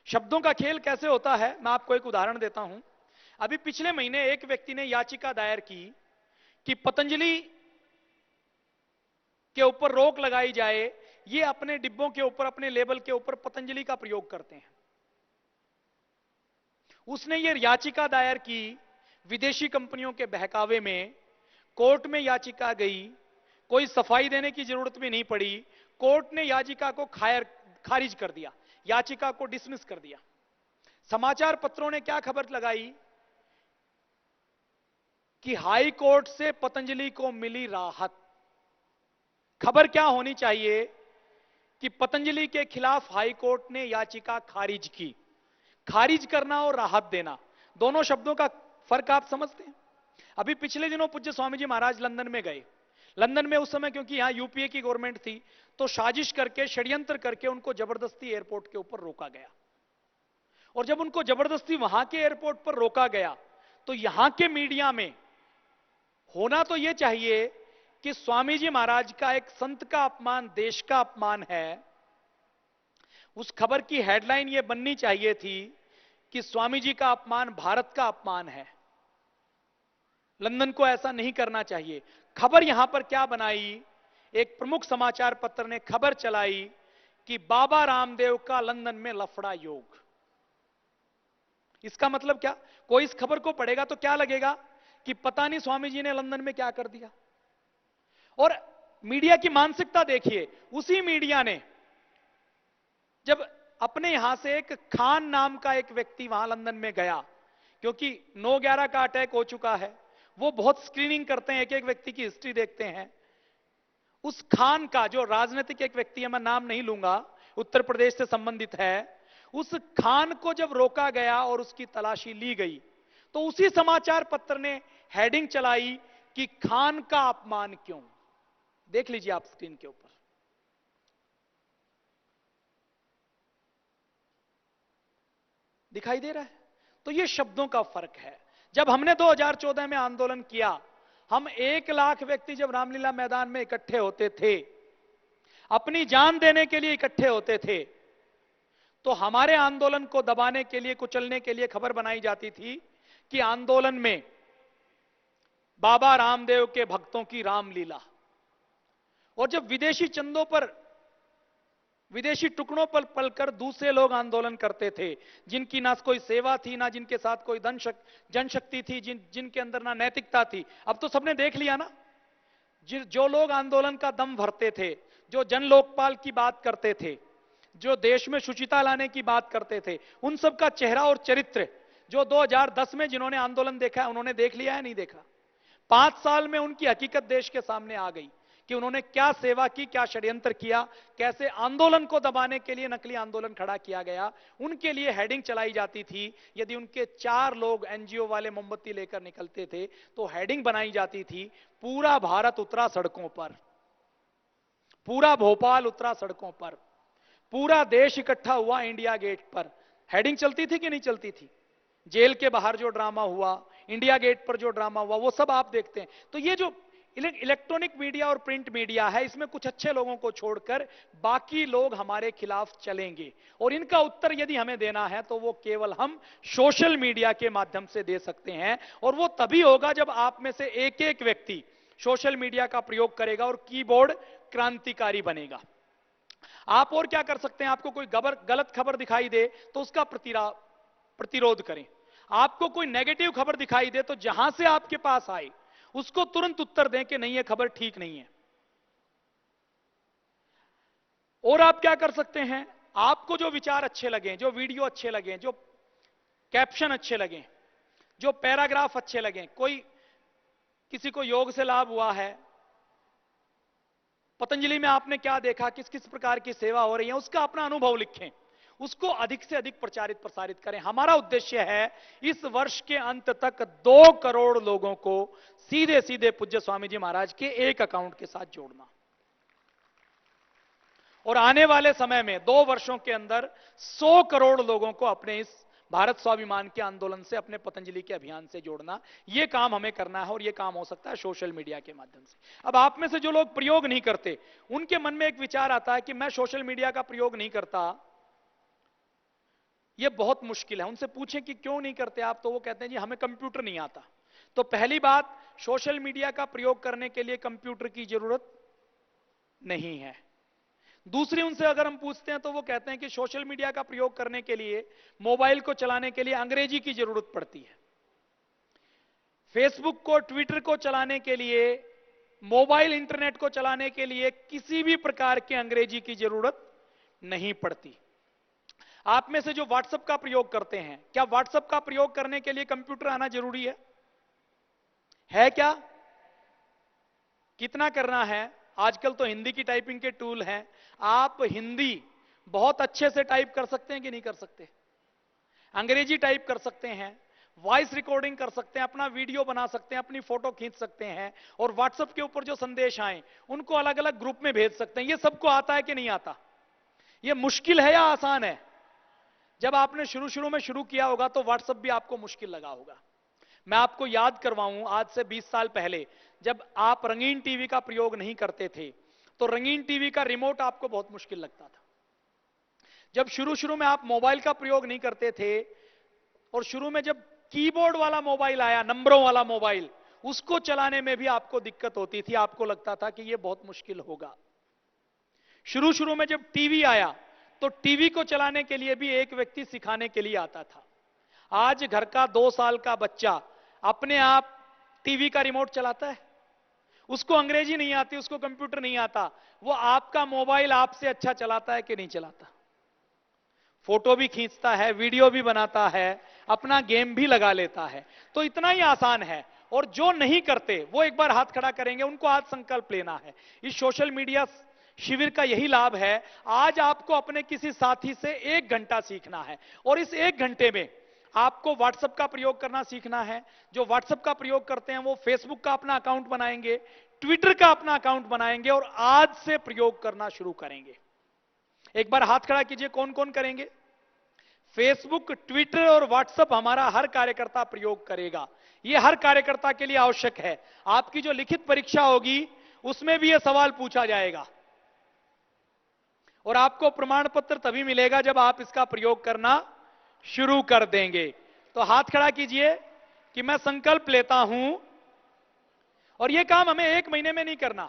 Speaker 1: शब्दों का खेल कैसे होता है, मैं आपको एक उदाहरण देता हूं। अभी पिछले महीने एक व्यक्ति ने याचिका दायर की कि पतंजलि के ऊपर रोक लगाई जाए, ये अपने डिब्बों के ऊपर, अपने लेबल के ऊपर पतंजलि का प्रयोग करते हैं। उसने ये याचिका दायर की, विदेशी कंपनियों के बहकावे में कोर्ट में याचिका गई, कोई सफाई देने की जरूरत भी नहीं पड़ी, कोर्ट ने याचिका को खारिज कर दिया, याचिका को डिसमिस कर दिया। समाचार पत्रों ने क्या खबर लगाई कि हाई कोर्ट से पतंजलि को मिली राहत। खबर क्या होनी चाहिए कि पतंजलि के खिलाफ हाई कोर्ट ने याचिका खारिज की। खारिज करना और राहत देना, दोनों शब्दों का फर्क आप समझते हैं? अभी पिछले दिनों पूज्य स्वामी जी महाराज लंदन में गए। लंदन में उस समय क्योंकि यहां यूपीए की गवर्नमेंट थी, तो साजिश करके, षड्यंत्र करके उनको जबरदस्ती एयरपोर्ट के ऊपर रोका गया। और जब उनको जबरदस्ती वहां के एयरपोर्ट पर रोका गया, तो यहां के मीडिया में होना तो यह चाहिए कि स्वामी जी महाराज का एक संत का अपमान देश का अपमान है। उस खबर की हेडलाइन यह बननी चाहिए थी कि स्वामी जी का अपमान भारत का अपमान है। लंदन को ऐसा नहीं करना चाहिए। खबर यहां पर क्या बनाई, एक प्रमुख समाचार पत्र ने खबर चलाई कि बाबा रामदेव का लंदन में लफड़ा योग। इसका मतलब क्या? कोई इस खबर को पढ़ेगा तो क्या लगेगा कि पता नहीं स्वामी जी ने लंदन में क्या कर दिया। और मीडिया की मानसिकता देखिए, उसी मीडिया ने जब अपने यहां से एक खान नाम का एक व्यक्ति वहां लंदन में गया, क्योंकि 9/11 का अटैक हो चुका है, वो बहुत स्क्रीनिंग करते हैं, एक एक व्यक्ति की हिस्ट्री देखते हैं। उस खान का, जो राजनीतिक एक व्यक्ति है, मैं नाम नहीं लूंगा, उत्तर प्रदेश से संबंधित है, उस खान को जब रोका गया और उसकी तलाशी ली गई, तो उसी समाचार पत्र ने हेडिंग चलाई कि खान का अपमान क्यों। देख लीजिए आप स्क्रीन के ऊपर। दिखाई दे रहा है? तो ये शब्दों का फर्क है। जब हमने 2014 में आंदोलन किया, हम 1 लाख व्यक्ति जब रामलीला मैदान में इकट्ठे होते थे, अपनी जान देने के लिए इकट्ठे होते थे, तो हमारे आंदोलन को दबाने के लिए, कुचलने के लिए खबर बनाई जाती थी कि आंदोलन में बाबा रामदेव के भक्तों की रामलीला। और जब विदेशी चंदों पर, विदेशी टुकड़ों पर पलकर दूसरे लोग आंदोलन करते थे, जिनकी ना कोई सेवा थी, ना जिनके साथ कोई जनशक्ति थी, जिनके अंदर ना नैतिकता थी। अब तो सबने देख लिया ना, जो लोग आंदोलन का दम भरते थे, जो जन लोकपाल की बात करते थे, जो देश में शुचिता लाने की बात करते थे, उन सब का चेहरा और चरित्र जो 2010 में जिन्होंने आंदोलन देखा है, उन्होंने देख लिया है, नहीं देखा? 5 साल में उनकी हकीकत देश के सामने आ गई कि उन्होंने क्या सेवा की, क्या षड्यंत्र किया, कैसे आंदोलन को दबाने के लिए नकली आंदोलन खड़ा किया गया। उनके लिए हेडिंग चलाई जाती थी। यदि उनके 4 लोग एनजीओ वाले मोमबत्ती लेकर निकलते थे तो हेडिंग बनाई जाती थी, पूरा भारत उतरा सड़कों पर, पूरा भोपाल उतरा सड़कों पर, पूरा देश इकट्ठा हुआ इंडिया गेट पर। हेडिंग चलती थी कि नहीं चलती थी? जेल के बाहर जो ड्रामा हुआ, इंडिया गेट पर जो ड्रामा हुआ, वो सब आप देखते हैं। तो ये जो इलेक्ट्रॉनिक मीडिया और प्रिंट मीडिया है, इसमें कुछ अच्छे लोगों को छोड़कर बाकी लोग हमारे खिलाफ चलेंगे। और इनका उत्तर यदि हमें देना है तो वो केवल हम सोशल मीडिया के माध्यम से दे सकते हैं। और वो तभी होगा जब आप में से एक एक व्यक्ति सोशल मीडिया का प्रयोग करेगा और कीबोर्ड क्रांतिकारी बनेगा। आप और क्या कर सकते हैं? आपको कोई गलत खबर दिखाई दे तो उसका प्रतिरोध करें। आपको कोई नेगेटिव खबर दिखाई दे तो जहां से आपके पास आए उसको तुरंत उत्तर दें कि नहीं, यह खबर ठीक नहीं है। और आप क्या कर सकते हैं? आपको जो विचार अच्छे लगे, जो वीडियो अच्छे लगे, जो कैप्शन अच्छे लगे, जो पैराग्राफ अच्छे लगे, कोई किसी को योग से लाभ हुआ है, पतंजलि में आपने क्या देखा, किस किस प्रकार की सेवा हो रही है, उसका अपना अनुभव लिखें, उसको अधिक से अधिक प्रचारित प्रसारित करें। हमारा उद्देश्य है इस वर्ष के अंत तक 2 करोड़ लोगों को सीधे सीधे पूज्य स्वामी जी महाराज के एक अकाउंट के साथ जोड़ना, और आने वाले समय में 2 वर्षों के अंदर 100 करोड़ लोगों को अपने इस भारत स्वाभिमान के आंदोलन से, अपने पतंजलि के अभियान से जोड़ना। यह काम हमें करना है, और यह काम हो सकता है सोशल मीडिया के माध्यम से। अब आप में से जो लोग प्रयोग नहीं करते, उनके मन में एक विचार आता है कि मैं सोशल मीडिया का प्रयोग नहीं करता, यह बहुत मुश्किल है। उनसे पूछें कि क्यों नहीं करते आप, तो वो कहते हैं जी हमें कंप्यूटर नहीं आता। तो पहली बात, सोशल मीडिया का प्रयोग करने के लिए कंप्यूटर की जरूरत नहीं है। दूसरी, उनसे अगर हम पूछते हैं तो वो कहते हैं कि सोशल मीडिया का प्रयोग करने के लिए, मोबाइल को चलाने के लिए अंग्रेजी की जरूरत पड़ती है। फेसबुक को, ट्विटर को चलाने के लिए, मोबाइल इंटरनेट को चलाने के लिए किसी भी प्रकार के अंग्रेजी की जरूरत नहीं पड़ती। आप में से जो व्हाट्सएप का प्रयोग करते हैं, क्या व्हाट्सएप का प्रयोग करने के लिए कंप्यूटर आना जरूरी है क्या? कितना करना है? आजकल तो हिंदी की टाइपिंग के टूल हैं, आप हिंदी बहुत अच्छे से टाइप कर सकते हैं कि नहीं कर सकते? अंग्रेजी टाइप कर सकते हैं, वॉइस रिकॉर्डिंग कर सकते हैं, अपना वीडियो बना सकते हैं, अपनी फोटो खींच सकते हैं, और व्हाट्सएप के ऊपर जो संदेश आए उनको अलग अलग ग्रुप में भेज सकते हैं। ये सबको आता है कि नहीं आता? ये मुश्किल है या आसान है? जब आपने शुरू शुरू में शुरू किया होगा तो व्हाट्सएप भी आपको मुश्किल लगा होगा। मैं आपको याद करवाऊं, आज से 20 साल पहले जब आप रंगीन टीवी का प्रयोग नहीं करते थे, तो रंगीन टीवी का रिमोट आपको बहुत मुश्किल लगता था। जब शुरू शुरू में आप मोबाइल का प्रयोग नहीं करते थे, और शुरू में जब कीबोर्ड वाला मोबाइल आया, नंबरों वाला मोबाइल, उसको चलाने में भी आपको दिक्कत होती थी, आपको लगता था कि यह बहुत मुश्किल होगा। शुरू शुरू में जब टीवी आया तो टीवी को चलाने के लिए भी एक व्यक्ति सिखाने के लिए आता था। आज घर का 2 साल का बच्चा अपने आप टीवी का रिमोट चलाता है। उसको अंग्रेजी नहीं आती, उसको कंप्यूटर नहीं आता, वो आपका मोबाइल आपसे अच्छा चलाता है कि नहीं चलाता? फोटो भी खींचता है, वीडियो भी बनाता है, अपना गेम भी लगा लेता है। तो इतना ही आसान है। और जो नहीं करते वो एक बार हाथ खड़ा करेंगे, उनको आज संकल्प लेना है। इस सोशल मीडिया शिविर का यही लाभ है, आज आपको अपने किसी साथी से 1 घंटा सीखना है, और इस 1 घंटे में आपको व्हाट्सएप का प्रयोग करना सीखना है। जो व्हाट्सएप का प्रयोग करते हैं वो फेसबुक का अपना अकाउंट बनाएंगे, ट्विटर का अपना अकाउंट बनाएंगे, और आज से प्रयोग करना शुरू करेंगे। एक बार हाथ खड़ा कीजिए, कौन कौन करेंगे? फेसबुक, ट्विटर और व्हाट्सएप हमारा हर कार्यकर्ता प्रयोग करेगा। यह हर कार्यकर्ता के लिए आवश्यक है। आपकी जो लिखित परीक्षा होगी उसमें भी यह सवाल पूछा जाएगा, और आपको प्रमाण पत्र तभी मिलेगा जब आप इसका प्रयोग करना शुरू कर देंगे। तो हाथ खड़ा कीजिए कि मैं संकल्प लेता हूं, और यह काम हमें 1 महीने में नहीं करना,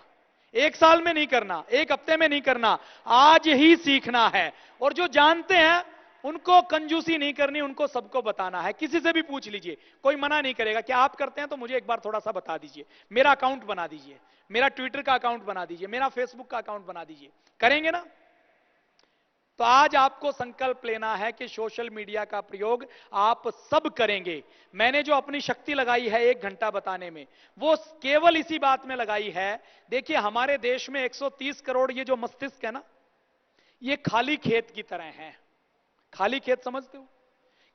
Speaker 1: 1 साल में नहीं करना, 1 हफ्ते में नहीं करना, आज ही सीखना है। और जो जानते हैं उनको कंजूसी नहीं करनी, उनको सबको बताना है। किसी से भी पूछ लीजिए, कोई मना नहीं करेगा कि आप करते हैं तो मुझे एक बार थोड़ा सा बता दीजिए, मेरा अकाउंट बना दीजिए, मेरा ट्विटर का अकाउंट बना दीजिए, मेरा फेसबुक का अकाउंट बना दीजिए। करेंगे ना? तो आज आपको संकल्प लेना है कि सोशल मीडिया का प्रयोग आप सब करेंगे। मैंने जो अपनी शक्ति लगाई है 1 घंटा बताने में, वो केवल इसी बात में लगाई है। देखिए, हमारे देश में 130 करोड़ ये जो मस्तिष्क है ना, ये खाली खेत की तरह है। खाली खेत समझते हो?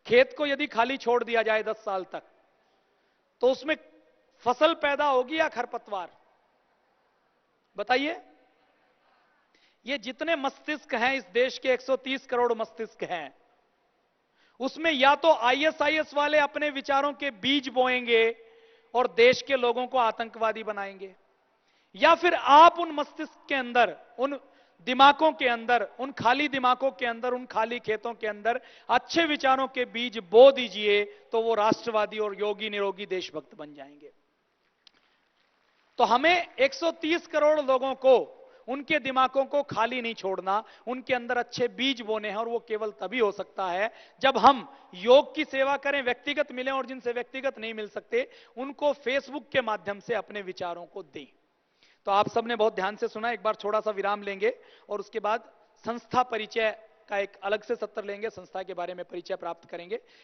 Speaker 1: खेत को यदि खाली छोड़ दिया जाए 10 साल तक, तो उसमें फसल पैदा होगी या खरपतवार? बताइए। ये जितने मस्तिष्क हैं इस देश के, 130 करोड़ मस्तिष्क हैं, उसमें या तो आईएसआईएस वाले अपने विचारों के बीज बोएंगे और देश के लोगों को आतंकवादी बनाएंगे, या फिर आप उन मस्तिष्क के अंदर, उन दिमागों के अंदर, उन खाली दिमागों के अंदर, उन खाली खेतों के अंदर अच्छे विचारों के बीज बो दीजिए, तो वो राष्ट्रवादी और योगी निरोगी देशभक्त बन जाएंगे। तो हमें 130 करोड़ लोगों को उनके दिमागों को खाली नहीं छोड़ना, उनके अंदर अच्छे बीज बोने हैं, और वो केवल तभी हो सकता है जब हम योग की सेवा करें, व्यक्तिगत मिलें, और जिनसे व्यक्तिगत नहीं मिल सकते उनको फेसबुक के माध्यम से अपने विचारों को दें। तो आप सबने बहुत ध्यान से सुना। एक बार थोड़ा सा विराम लेंगे और उसके बाद संस्था परिचय का एक अलग से सत्र लेंगे, संस्था के बारे में परिचय प्राप्त करेंगे।